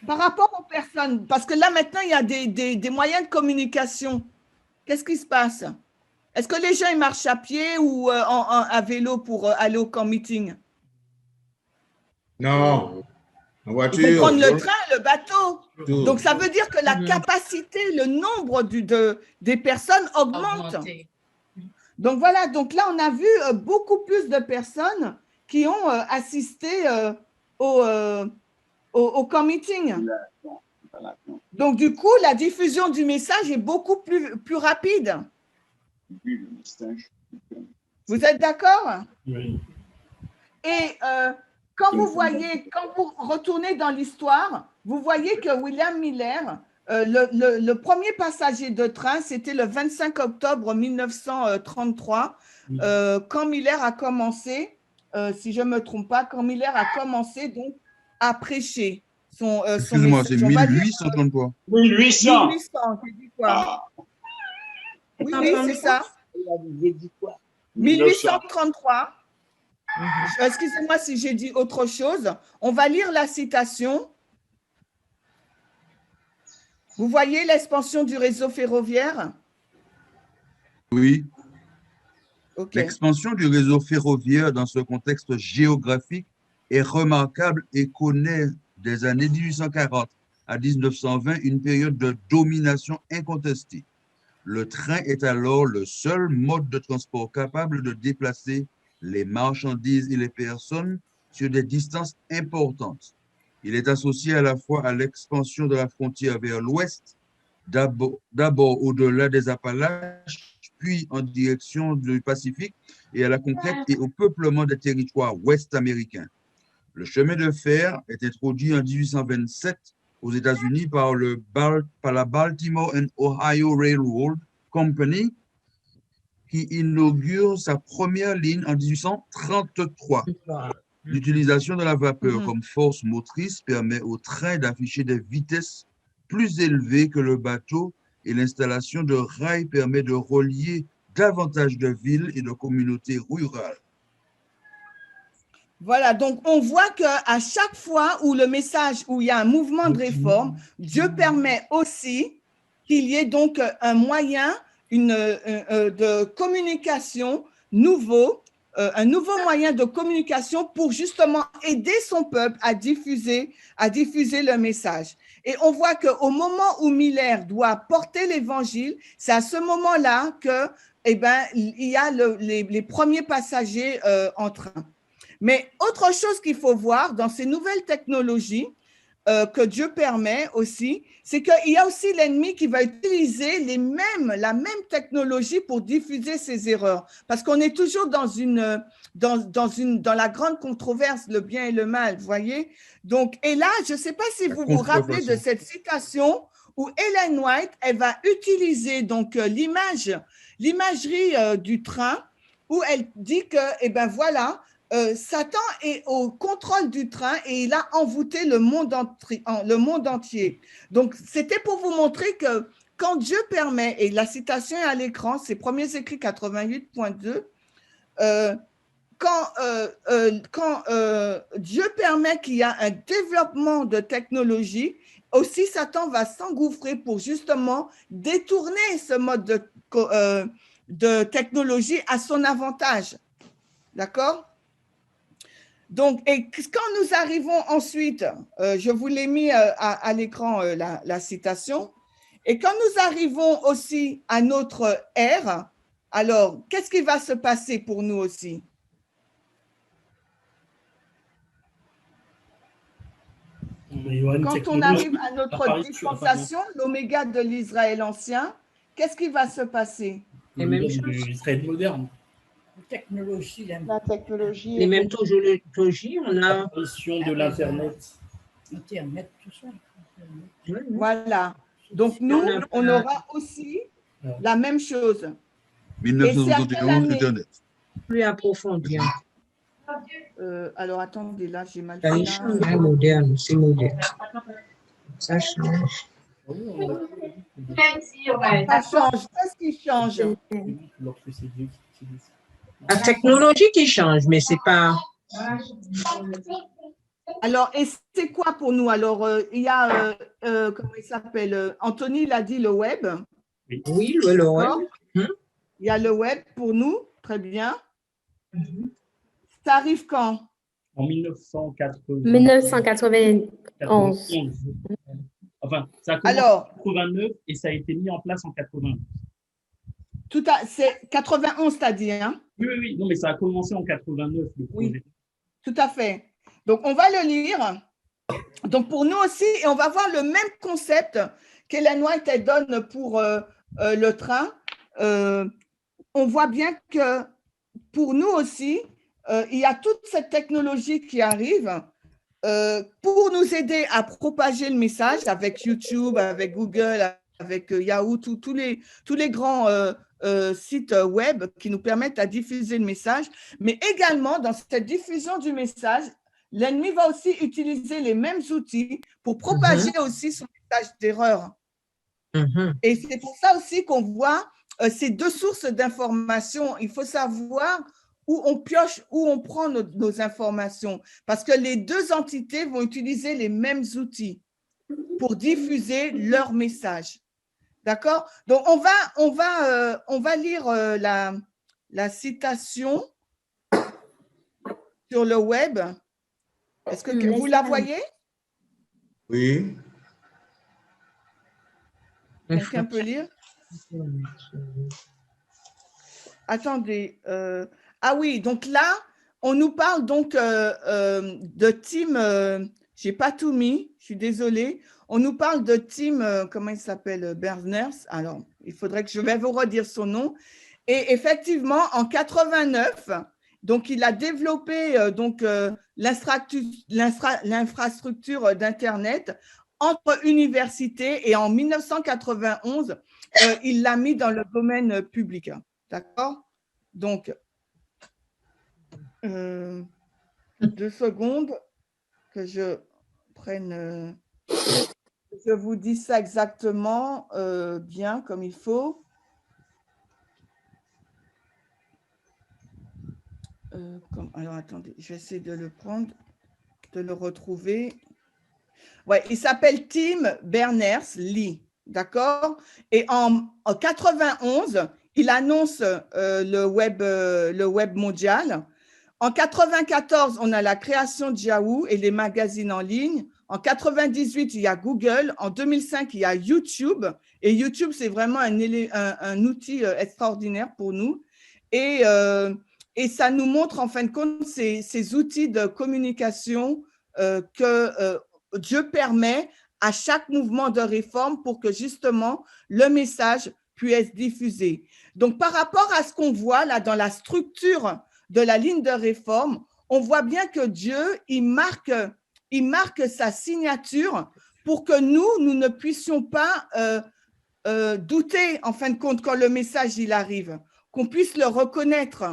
Par rapport aux personnes, parce que là, maintenant, il y a des moyens de communication. Qu'est-ce qui se passe? Est-ce que les gens ils marchent à pied ou à vélo pour aller au camp meeting? Non, en voiture. Il faut prendre le train, le bateau. Tout. Donc, ça veut dire que la capacité, le nombre des personnes augmente. Donc, voilà. Donc, là, on a vu beaucoup plus de personnes qui ont assisté au camp meeting. Donc, du coup, la diffusion du message est beaucoup plus rapide. Vous êtes d'accord? Oui. Et quand vous retournez dans l'histoire, vous voyez que William Miller, le premier passager de train, c'était le 25 octobre 1933, quand Miller a commencé, si je ne me trompe pas, quand Miller a commencé donc, à prêcher son Excusez-moi, c'est 1833. 1800. 1800, j'ai dit quoi? Oui, c'est ça. 1833. Excusez-moi si j'ai dit autre chose. On va lire la citation. Vous voyez l'expansion du réseau ferroviaire? Oui. Ok. L'expansion du réseau ferroviaire dans ce contexte géographique est remarquable et connaît des années 1840 à 1920 une période de domination incontestée. Le train est alors le seul mode de transport capable de déplacer les marchandises et les personnes sur des distances importantes. Il est associé à la fois à l'expansion de la frontière vers l'ouest, d'abord au-delà des Appalaches, puis en direction du Pacifique, et à la conquête et au peuplement des territoires ouest-américains. Le chemin de fer est introduit en 1827 aux États-Unis par la Baltimore and Ohio Railroad Company, qui inaugure sa première ligne en 1833. L'utilisation de la vapeur comme force motrice permet au train d'afficher des vitesses plus élevées que le bateau et l'installation de rails permet de relier davantage de villes et de communautés rurales. Voilà, donc on voit qu'à chaque fois où le message, où il y a un mouvement de réforme, Dieu permet aussi qu'il y ait donc un moyen de communication nouveau, un nouveau moyen de communication pour justement aider son peuple à diffuser le message. Et on voit qu'au moment où Miller doit porter l'évangile, c'est à ce moment-là que, il y a les premiers passagers en train. Mais autre chose qu'il faut voir dans ces nouvelles technologies que Dieu permet aussi, c'est qu'il y a aussi l'ennemi qui va utiliser la même technologie pour diffuser ses erreurs. Parce qu'on est toujours dans la grande controverse, le bien et le mal, vous voyez? Donc, et là, je ne sais pas si vous vous rappelez de cette citation où Ellen White, elle va utiliser donc l'imagerie du train, où elle dit que, voilà, Satan est au contrôle du train et il a envoûté le monde entier. Donc, c'était pour vous montrer que quand Dieu permet, et la citation est à l'écran, c'est Premiers Écrits 88.2, quand Dieu permet qu'il y a un développement de technologie, aussi Satan va s'engouffrer pour justement détourner ce mode de technologie à son avantage. D'accord ? Donc, et quand nous arrivons ensuite, je vous l'ai mis à l'écran la citation, et quand nous arrivons aussi à notre ère, alors, qu'est-ce qui va se passer pour nous aussi? Quand on arrive à notre dispensation, l'oméga de l'Israël ancien, qu'est-ce qui va se passer? Les mêmes choses. L'Israël moderne. La technologie. Les mêmes technologies, on a. L'apparition de l'Internet. Internet, tout ça. Voilà. Donc, nous, on aura aussi la même chose. 1971, Internet. Plus approfondi. Alors, attendez, là, j'ai mal fait. C'est moderne, c'est moderne. Ça change. Ça change. Qu'est-ce qui change? La technologie qui change, mais c'est pas. Alors, et c'est quoi pour nous? Alors, il y a, comment il s'appelle? Anthony l'a dit, le web. Oui, le web. Il y a le web pour nous, très bien. Ça arrive quand? En 1980. 1991. Enfin, ça a commencé en 89 et ça a été mis en place en 91. C'est 91, t'as dit, hein? Oui, non, mais ça a commencé en 89, le projet. Oui, tout à fait. Donc, on va le lire. Donc, pour nous aussi, et on va voir le même concept qu'Ellen White donne pour le train. On voit bien que pour nous aussi, il y a toute cette technologie qui arrive pour nous aider à propager le message avec YouTube, avec Google, avec Yahoo, tous les grands sites web qui nous permettent à diffuser le message. Mais également, dans cette diffusion du message, l'ennemi va aussi utiliser les mêmes outils pour propager aussi son message d'erreur. Et c'est pour ça aussi qu'on voit c'est deux sources d'informations. Il faut savoir où on pioche, où on prend nos informations, parce que les deux entités vont utiliser les mêmes outils pour diffuser leur message. D'accord? Donc, on va lire la citation sur le web. Est-ce que vous la voyez? Oui. Quelqu'un peut lire? Attendez. Ah oui, donc là, on nous parle donc de Tim, j'ai pas tout mis, je suis désolée. On nous parle de Tim, comment il s'appelle, Berners. Alors, il faudrait que je vais vous redire son nom. Et effectivement, en 89, donc il a développé l'infrastructure d'Internet entre universités et en 1991, il l'a mis dans le domaine public. D'accord? Donc, 2 secondes que je prenne, je vous dis ça exactement bien comme il faut. Alors, attendez, je vais essayer de le prendre, de le retrouver. Ouais, il s'appelle Tim Berners-Lee, d'accord? Et en 91, il annonce le web mondial. En 94, on a la création de Yahoo et les magazines en ligne. En 98, il y a Google. En 2005, il y a YouTube. Et YouTube, c'est vraiment un outil extraordinaire pour nous. Et ça nous montre, en fin de compte, ces outils de communication que Dieu permet à chaque mouvement de réforme pour que justement le message puisse être diffusé. Donc, par rapport à ce qu'on voit là dans la structure de la ligne de réforme, on voit bien que Dieu, il marque sa signature pour que nous ne puissions pas douter, en fin de compte, quand le message il arrive, qu'on puisse le reconnaître.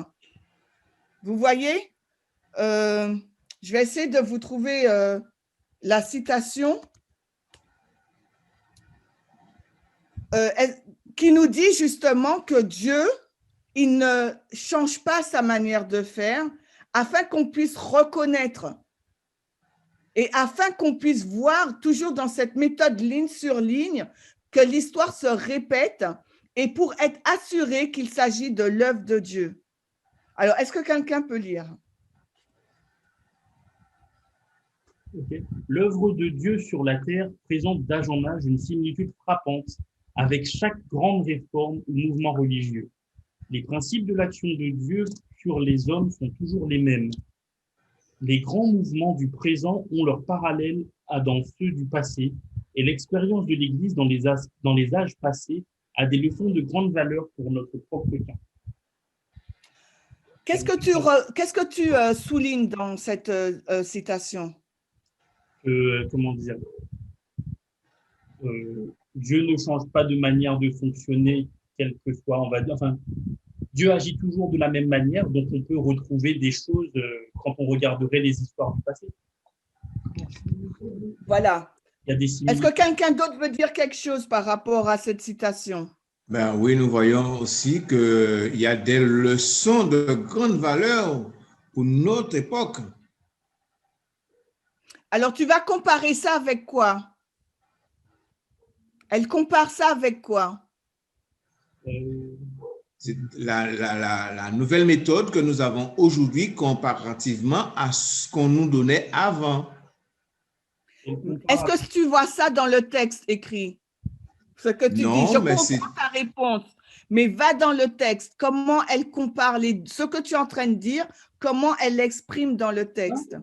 Vous voyez? Je vais essayer de vous trouver la citation qui nous dit justement que Dieu, il ne change pas sa manière de faire afin qu'on puisse reconnaître et afin qu'on puisse voir toujours dans cette méthode ligne sur ligne que l'histoire se répète et pour être assuré qu'il s'agit de l'œuvre de Dieu. Alors, est-ce que quelqu'un peut lire? Okay. L'œuvre de Dieu sur la terre présente d'âge en âge une similitude frappante avec chaque grande réforme ou mouvement religieux. Les principes de l'action de Dieu sur les hommes sont toujours les mêmes. Les grands mouvements du présent ont leur parallèle dans ceux du passé et l'expérience de l'Église dans les âges passés a des leçons de grande valeur pour notre propre cas. Qu'est-ce que tu soulignes dans cette citation? Comment dire, Dieu ne change pas de manière de fonctionner, quel que soit, on va dire, enfin, Dieu agit toujours de la même manière, donc on peut retrouver des choses quand on regarderait les histoires du passé. Voilà. Il y a des Est-ce que quelqu'un d'autre veut dire quelque chose par rapport à cette citation? Ben oui, nous voyons aussi qu'il y a des leçons de grande valeur pour notre époque. Alors, tu vas comparer ça avec quoi? Elle compare ça avec quoi? C'est la nouvelle méthode que nous avons aujourd'hui comparativement à ce qu'on nous donnait avant. Est-ce que tu vois ça dans le texte écrit? Ce que tu dis, je comprends ta réponse, mais va dans le texte. Comment elle compare ce que tu es en train de dire, comment elle l'exprime dans le texte?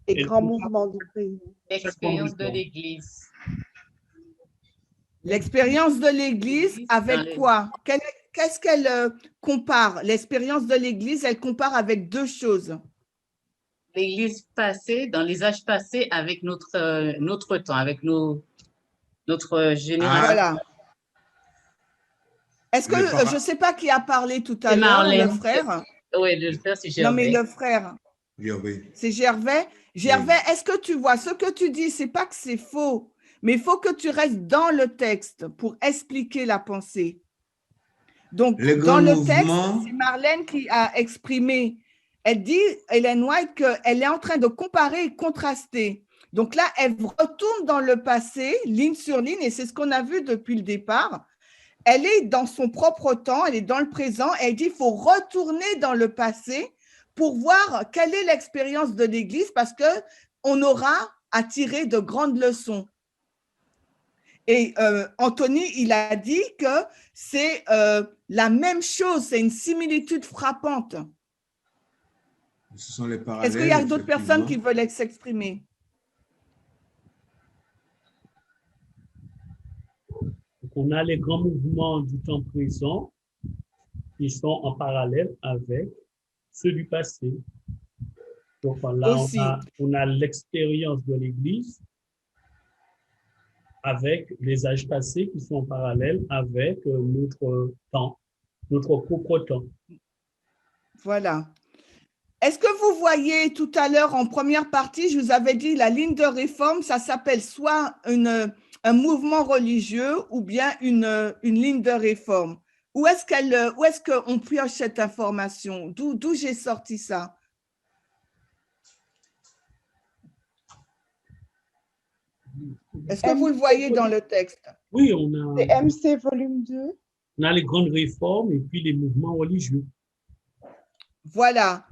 Et grands mouvements du président. L'expérience de l'Église. L'expérience de l'Église avec quoi? Qu'est-ce qu'elle compare? L'expérience de l'Église, elle compare avec deux choses. L'Église passée, dans les âges passés, avec notre temps, avec notre génération. Voilà. Est-ce que, je ne sais pas qui a parlé tout à l'heure, le frère? Oui, le frère, c'est Gervais. Non, mais le frère. C'est Gervais. Gervais, est-ce que tu vois, ce que tu dis, ce n'est pas que c'est faux, mais il faut que tu restes dans le texte pour expliquer la pensée. Donc, Les dans grands le mouvements. texte, c'est Marlène qui a exprimé. Elle dit, Ellen White, qu'elle est en train de comparer et contraster. Donc là, elle retourne dans le passé, ligne sur ligne, et c'est ce qu'on a vu depuis le départ. Elle est dans son propre temps, elle est dans le présent, et elle dit qu'il faut retourner dans le passé pour voir quelle est l'expérience de l'Église, parce qu'on aura à tirer de grandes leçons. Et Anthony, il a dit que c'est la même chose, c'est une similitude frappante. Ce sont les parallèles. Est-ce qu'il y a d'autres personnes qui veulent s'exprimer? On a les grands mouvements du temps présent qui sont en parallèle avec ceux du passé. Donc là, on a l'expérience de l'Église avec les âges passés qui sont en parallèle avec notre temps, notre propre temps. Voilà. Est-ce que vous voyez tout à l'heure en première partie, je vous avais dit la ligne de réforme, ça s'appelle soit un mouvement religieux ou bien une ligne de réforme. Où est-ce qu'on pioche cette information? D'où j'ai sorti ça? Est-ce que vous le voyez dans le texte? Oui, on a… C'est MC volume 2. On a les grandes réformes et puis les mouvements religieux. Voilà.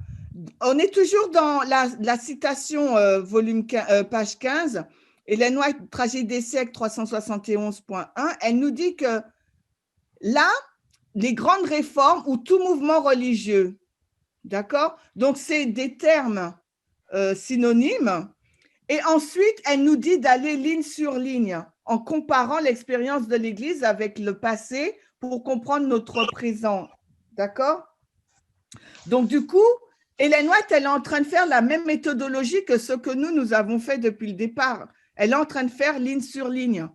On est toujours dans la citation page 15. Ellen White, Tragédie des siècles 371.1, elle nous dit que là, les grandes réformes ou tout mouvement religieux, d'accord? Donc, c'est des termes synonymes. Et ensuite, elle nous dit d'aller ligne sur ligne en comparant l'expérience de l'Église avec le passé pour comprendre notre présent, d'accord? Donc, du coup, Ellen White, elle est en train de faire la même méthodologie que ce que nous avons fait depuis le départ. Elle est en train de faire ligne sur ligne.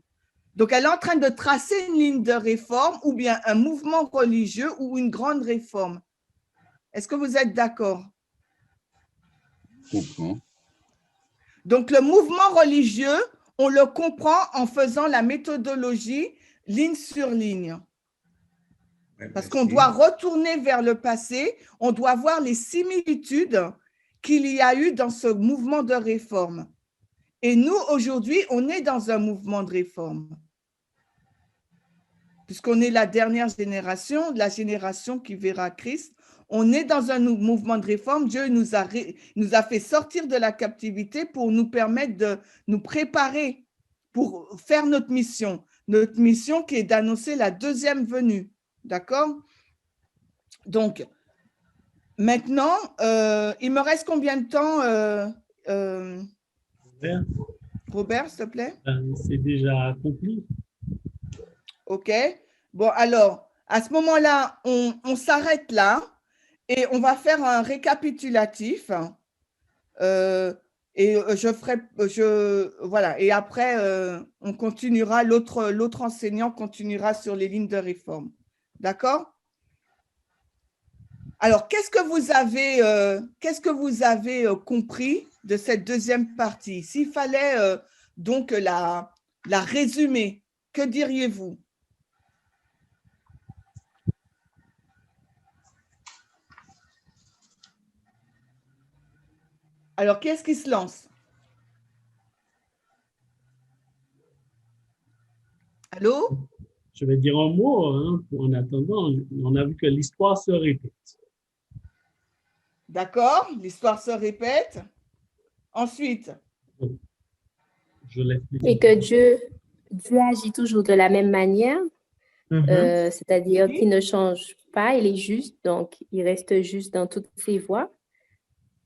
Donc, elle est en train de tracer une ligne de réforme ou bien un mouvement religieux ou une grande réforme. Est-ce que vous êtes d'accord? Je comprends. Donc, le mouvement religieux, on le comprend en faisant la méthodologie ligne sur ligne. Parce qu'on doit retourner vers le passé, on doit voir les similitudes qu'il y a eu dans ce mouvement de réforme. Et nous, aujourd'hui, on est dans un mouvement de réforme. Puisqu'on est la dernière génération, la génération qui verra Christ, on est dans un mouvement de réforme. Dieu nous a fait sortir de la captivité pour nous permettre de nous préparer pour faire notre mission qui est d'annoncer la deuxième venue. D'accord? Donc, maintenant, il me reste combien de temps, Robert, s'il te plaît? C'est déjà accompli. OK. Bon, alors, à ce moment-là, on s'arrête là et on va faire un récapitulatif. Et voilà. Et après, on continuera, l'autre enseignant continuera sur les lignes de réforme. D'accord? Alors, qu'est-ce que vous avez compris de cette deuxième partie? S'il fallait donc la résumer, que diriez-vous? Alors, qui est-ce qui se lance? Allô? Je vais dire un mot, hein, en attendant. On a vu que l'histoire se répète. D'accord, l'histoire se répète. Ensuite. Et que Dieu agit toujours de la même manière, c'est-à-dire qu'il ne change pas, il est juste, donc il reste juste dans toutes ses voies,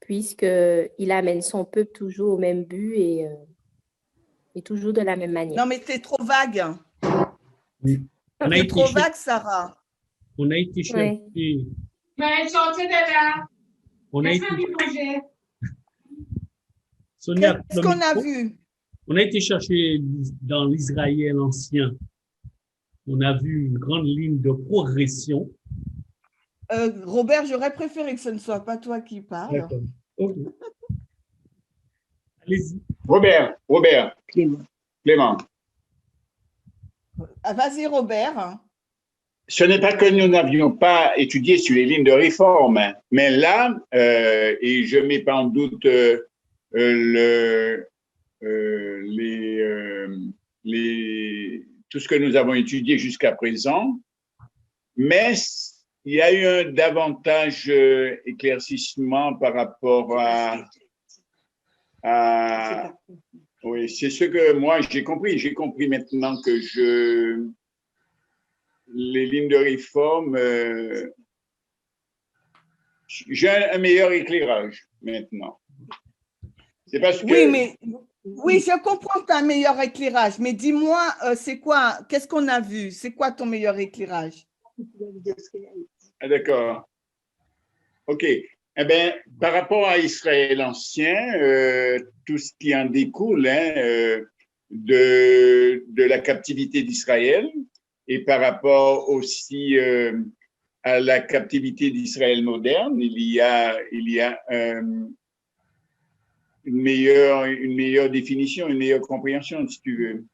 puisqu'il amène son peuple toujours au même but et toujours de la même manière. Non, mais c'est trop vague. Oui. C'est trop vague, Sarah. On a été chercher. On a été… Sonia, qu'est-ce qu'on a vu? On a été chercher dans l'Israël ancien. On a vu une grande ligne de progression. Robert, j'aurais préféré que ce ne soit pas toi qui parle. D'accord. Okay. Allez-y. Robert. Clément. Vas-y, Robert. ce n'est pas que nous n'avions pas étudié sur les lignes de réforme, hein, mais là, et je mets pas en doute tout ce que nous avons étudié jusqu'à présent, mais il y a eu un davantage éclaircissement par rapport à oui, c'est ce que moi j'ai compris. J'ai compris maintenant que les lignes de réforme, j'ai un meilleur éclairage maintenant. C'est parce que... Oui, mais oui, je comprends que tu as un meilleur éclairage, mais dis-moi, c'est quoi, qu'est-ce qu'on a vu? C'est quoi ton meilleur éclairage? Ah, d'accord. OK. Eh bien, par rapport à Israël ancien, tout ce qui en découle hein, de la captivité d'Israël et par rapport aussi à la captivité d'Israël moderne, il y a une meilleure définition, une meilleure compréhension, si tu veux.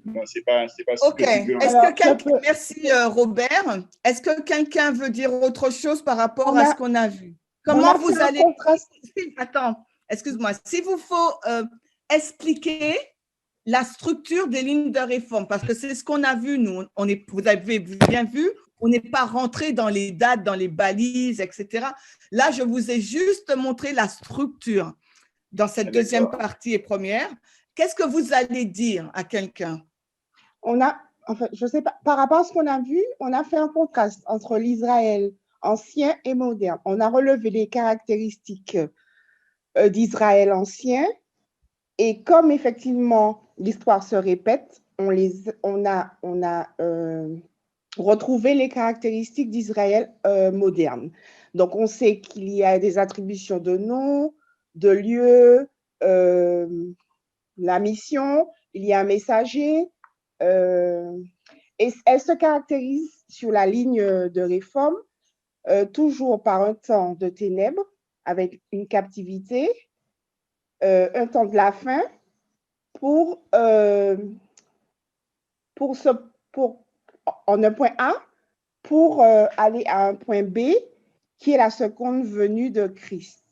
Non, c'est pas ce OK. que tu veux. Merci Robert. Est-ce que quelqu'un veut dire autre chose par rapport à ce qu'on a vu? Comment vous allez… Attends, excuse-moi. S'il vous faut expliquer la structure des lignes de réforme, parce que c'est ce qu'on a vu, nous. Vous avez bien vu, on n'est pas rentré dans les dates, dans les balises, etc. Là, je vous ai juste montré la structure dans cette deuxième partie et première. Qu'est-ce que vous allez dire à quelqu'un? Enfin, je sais pas, par rapport à ce qu'on a vu, on a fait un contraste entre l'Israël ancien et moderne. On a relevé les caractéristiques d'Israël ancien et comme effectivement l'histoire se répète, on a retrouvé les caractéristiques d'Israël moderne. Donc, on sait qu'il y a des attributions de noms, de lieux, la mission, il y a un messager, et elle se caractérise sur la ligne de réforme toujours par un temps de ténèbres avec une captivité, un temps de la fin pour en un point A pour aller à un point B qui est la seconde venue de Christ.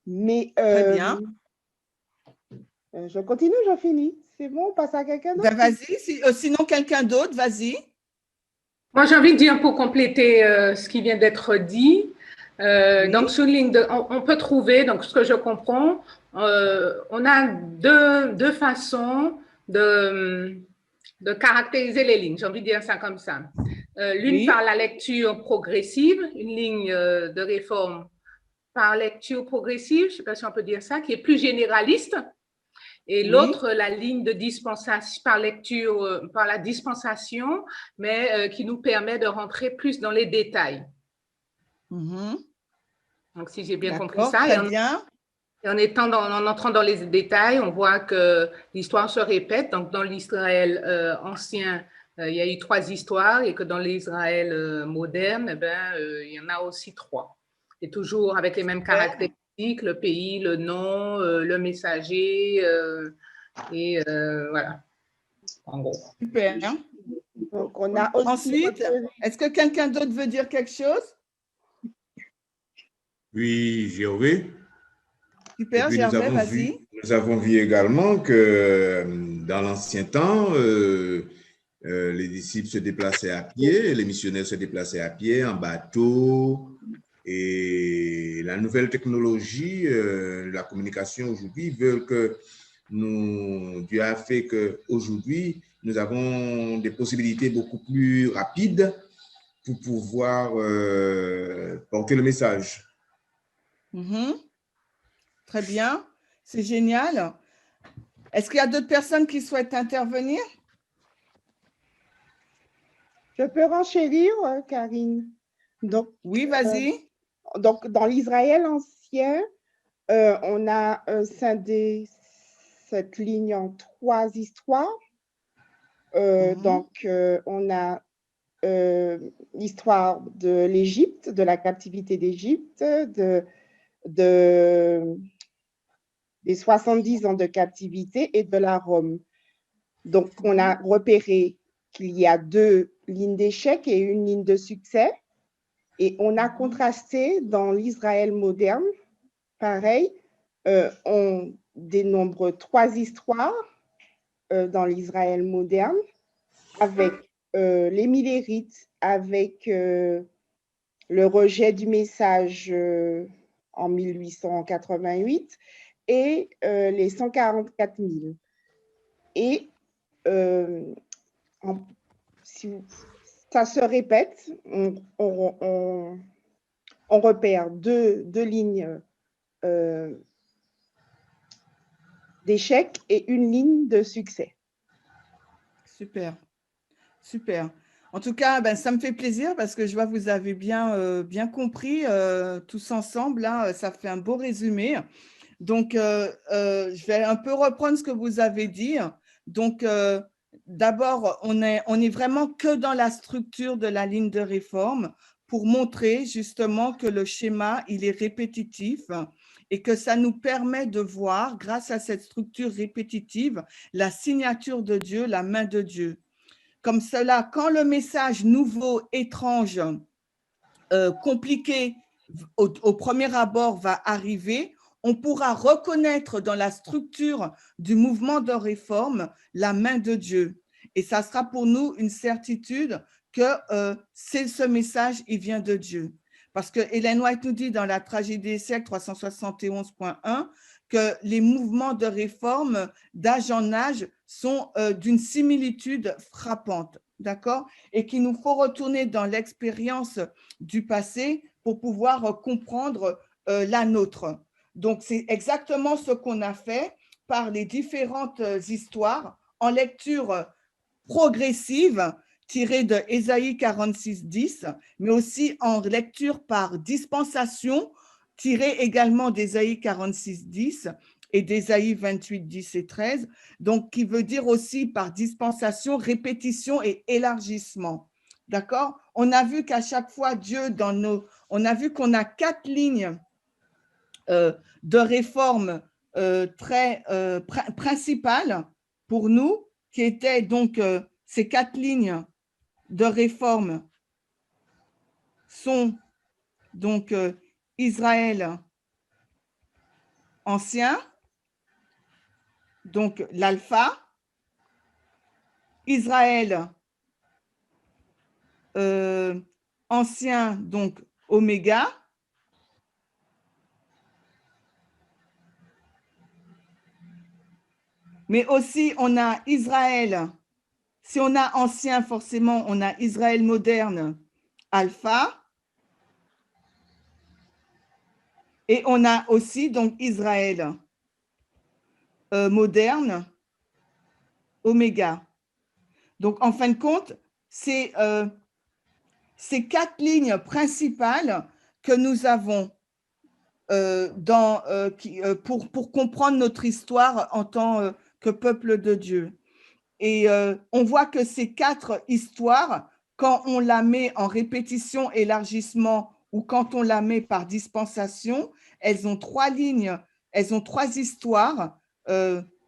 Mais très bien. Je continue, je finis. C'est bon, on passe à quelqu'un d'autre? Ben, vas-y, sinon quelqu'un d'autre, vas-y. Moi, j'ai envie de dire pour compléter ce qui vient d'être dit. Donc, sur une ligne on peut trouver, donc ce que je comprends, on a deux façons de caractériser les lignes. J'ai envie de dire ça comme ça. L'une par la lecture progressive, une ligne de réforme par lecture progressive, je ne sais pas si on peut dire ça, qui est plus généraliste. Et l'autre, la ligne de dispensation, par lecture, par la dispensation, mais qui nous permet de rentrer plus dans les détails. Donc, si j'ai bien compris ça, et en entrant dans les détails, on voit que l'histoire se répète. Donc, dans l'Israël ancien, il y a eu 3 histoires et que dans l'Israël moderne, eh ben, il y en a aussi 3. Et toujours avec les mêmes caractéristiques. Le pays, le nom, le messager, et voilà, en gros. Super. Donc, on a aussi ensuite, est-ce que quelqu'un d'autre veut dire quelque chose? Oui, Gervais. Super, Gervais, vas-y. Nous avons vu également que dans l'ancien temps, les disciples se déplaçaient à pied, les missionnaires se déplaçaient à pied, en bateau. Et la nouvelle technologie, la communication aujourd'hui veut que Dieu a fait qu'aujourd'hui, nous avons des possibilités beaucoup plus rapides pour pouvoir porter le message. Très bien, c'est génial. Est-ce qu'il y a d'autres personnes qui souhaitent intervenir? Je peux renchérir, Karine. Donc, oui, vas-y. Donc, dans l'Israël ancien, on a scindé cette ligne en 3 histoires. Donc, on a l'histoire de l'Égypte, de la captivité d'Égypte, des 70 ans de captivité et de la Rome. Donc, on a repéré qu'il y a 2 lignes d'échec et une ligne de succès. Et on a contrasté dans l'Israël moderne, pareil, on dénombre 3 histoires dans l'Israël moderne, avec les Millérites, avec le rejet du message en 1888 et les 144 000. Et ça se répète, on repère deux lignes d'échec et une ligne de succès. Super, super. En tout cas, ben, ça me fait plaisir parce que je vois que vous avez bien compris tous ensemble. Là, ça fait un beau résumé. Donc, je vais un peu reprendre ce que vous avez dit. Donc, d'abord, on est vraiment que dans la structure de la ligne de réforme pour montrer justement que le schéma, il est répétitif et que ça nous permet de voir, grâce à cette structure répétitive, la signature de Dieu, la main de Dieu. Comme cela, quand le message nouveau, étrange, compliqué, au premier abord va arriver, on pourra reconnaître dans la structure du mouvement de réforme la main de Dieu. Et ça sera pour nous une certitude que ce message, il vient de Dieu. Parce que Ellen White nous dit dans la tragédie des siècles 371.1 que les mouvements de réforme d'âge en âge sont d'une similitude frappante, d'accord? Et qu'il nous faut retourner dans l'expérience du passé pour pouvoir comprendre la nôtre. Donc, c'est exactement ce qu'on a fait par les différentes histoires en lecture progressive tirée de Ésaïe 46.10, mais aussi en lecture par dispensation tirée également d'Ésaïe 46.10 et d'Ésaïe 28.10 et 13, donc qui veut dire aussi par dispensation, répétition et élargissement. D'accord? On a vu qu'à chaque fois, on a vu qu'on a 4 lignes de réforme très principales pour nous, qui étaient donc ces 4 lignes de réforme sont donc Israël ancien, donc l'alpha, Israël ancien, donc oméga, mais aussi on a Israël, si on a ancien forcément, on a Israël moderne, alpha, et on a aussi donc Israël moderne, oméga. Donc en fin de compte, c'est ces 4 lignes principales que nous avons pour comprendre notre histoire en tant que peuple de Dieu. Et on voit que ces 4 histoires, quand on la met en répétition, élargissement ou quand on la met par dispensation, elles ont 3 lignes, elles ont 3 histoires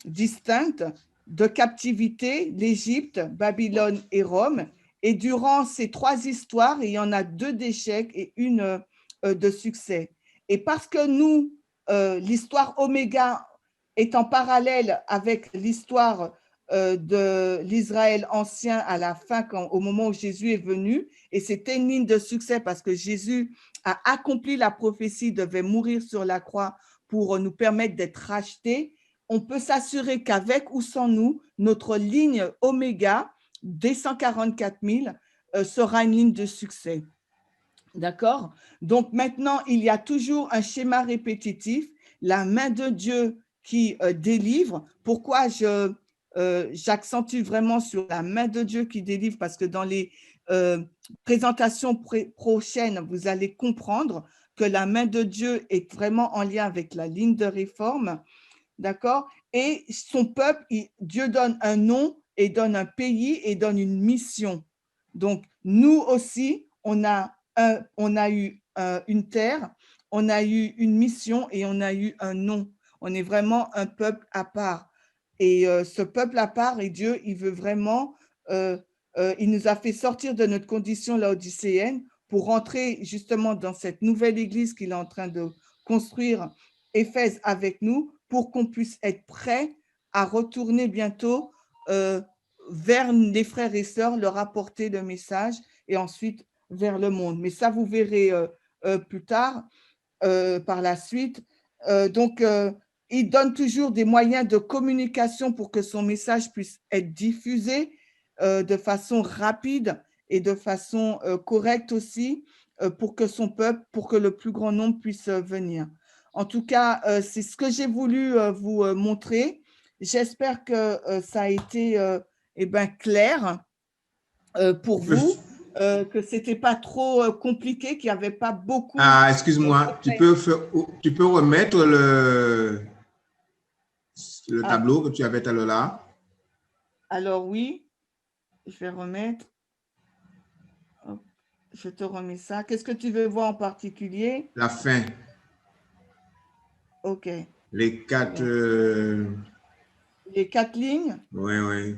distinctes de captivité, l'Égypte, Babylone et Rome. Et durant ces 3 histoires, il y en a 2 d'échecs et une de succès. Et parce que nous, l'histoire Oméga est en parallèle avec l'histoire de l'Israël ancien à la fin, au moment où Jésus est venu, et c'était une ligne de succès parce que Jésus a accompli la prophétie, devait mourir sur la croix pour nous permettre d'être rachetés. On peut s'assurer qu'avec ou sans nous, notre ligne Oméga des 144 000 sera une ligne de succès. D'accord? Donc maintenant, il y a toujours un schéma répétitif, la main de Dieu qui délivre. Pourquoi j'accentue vraiment sur la main de Dieu qui délivre? Parce que dans les présentations prochaines, vous allez comprendre que la main de Dieu est vraiment en lien avec la ligne de réforme. D'accord? Et son peuple, Dieu donne un nom et donne un pays et donne une mission. Donc, nous aussi, on a eu une terre, on a eu une mission et on a eu un nom. On est vraiment un peuple à part. Et ce peuple à part, et Dieu, il veut vraiment il nous a fait sortir de notre condition laodicéenne pour rentrer justement dans cette nouvelle église qu'il est en train de construire, Éphèse, avec nous, pour qu'on puisse être prêts à retourner bientôt vers les frères et sœurs, leur apporter le message et ensuite vers le monde. Mais ça, vous verrez plus tard, par la suite. Donc, il donne toujours des moyens de communication pour que son message puisse être diffusé de façon rapide et de façon correcte aussi pour que son peuple, pour que le plus grand nombre puisse venir. En tout cas, c'est ce que j'ai voulu vous montrer. J'espère que ça a été clair pour vous, que ce n'était pas trop compliqué, qu'il n'y avait pas beaucoup… Ah, excuse-moi, tu peux remettre le tableau que tu avais tout à l'heure là? Alors oui, je vais remettre. Hop, je te remets ça. Qu'est-ce que tu veux voir en particulier? La fin. OK. Les 4… Les 4 lignes? Oui, oui.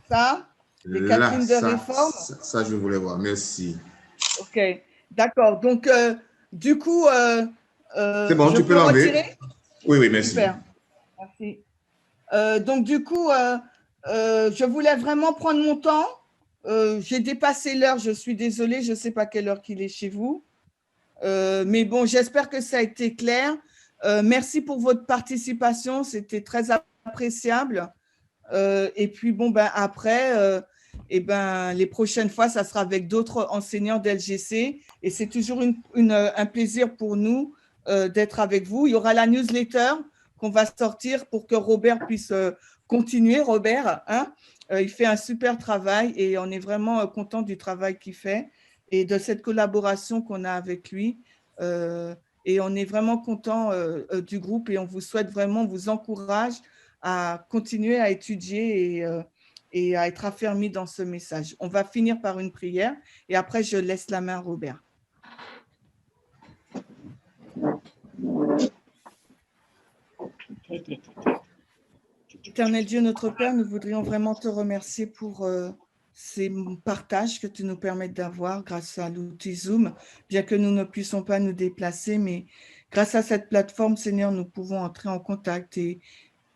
Ça? Les 4 lignes de réforme? Ça, je voulais voir. Merci. OK. D'accord. Donc, du coup… c'est bon, tu peux l'enlever. Oui, oui, merci. Super. Merci. Donc, du coup, je voulais vraiment prendre mon temps. J'ai dépassé l'heure, je suis désolée, je ne sais pas quelle heure qu'il est chez vous. Mais bon, j'espère que ça a été clair. Merci pour votre participation, c'était très appréciable. Et puis, bon, après, les prochaines fois, ça sera avec d'autres enseignants d'LGC. Et c'est toujours un plaisir pour nous d'être avec vous. Il y aura la newsletter qu'on va sortir pour que Robert puisse continuer. Robert, hein, il fait un super travail et on est vraiment content du travail qu'il fait et de cette collaboration qu'on a avec lui. Et on est vraiment content du groupe et on vous souhaite vraiment, on vous encourage à continuer à étudier et à être affermi dans ce message. On va finir par une prière et après, je laisse la main à Robert. Éternel Dieu, notre Père, nous voudrions vraiment te remercier pour ces partages que tu nous permets d'avoir grâce à l'outil Zoom, bien que nous ne puissions pas nous déplacer, mais grâce à cette plateforme, Seigneur, nous pouvons entrer en contact et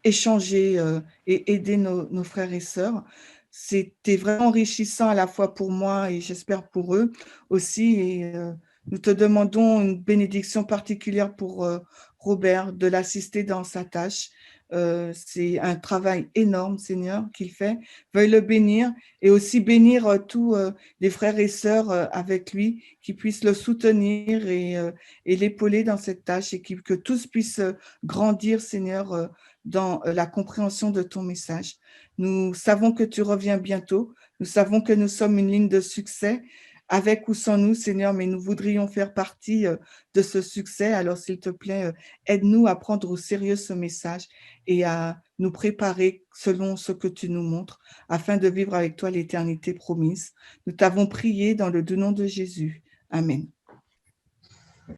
échanger et aider nos frères et sœurs. C'était vraiment enrichissant à la fois pour moi et j'espère pour eux aussi. Et nous te demandons une bénédiction particulière pour Robert, de l'assister dans sa tâche. C'est un travail énorme, Seigneur, qu'il fait. Veuille le bénir et aussi bénir tous les frères et sœurs avec lui, qui puissent le soutenir et l'épauler dans cette tâche et que tous puissent grandir, Seigneur, dans la compréhension de ton message. Nous savons que tu reviens bientôt. Nous savons que nous sommes une ligne de succès, avec ou sans nous, Seigneur, mais nous voudrions faire partie de ce succès. Alors, s'il te plaît, aide-nous à prendre au sérieux ce message et à nous préparer selon ce que tu nous montres, afin de vivre avec toi l'éternité promise. Nous t'avons prié dans le doux nom de Jésus. Amen.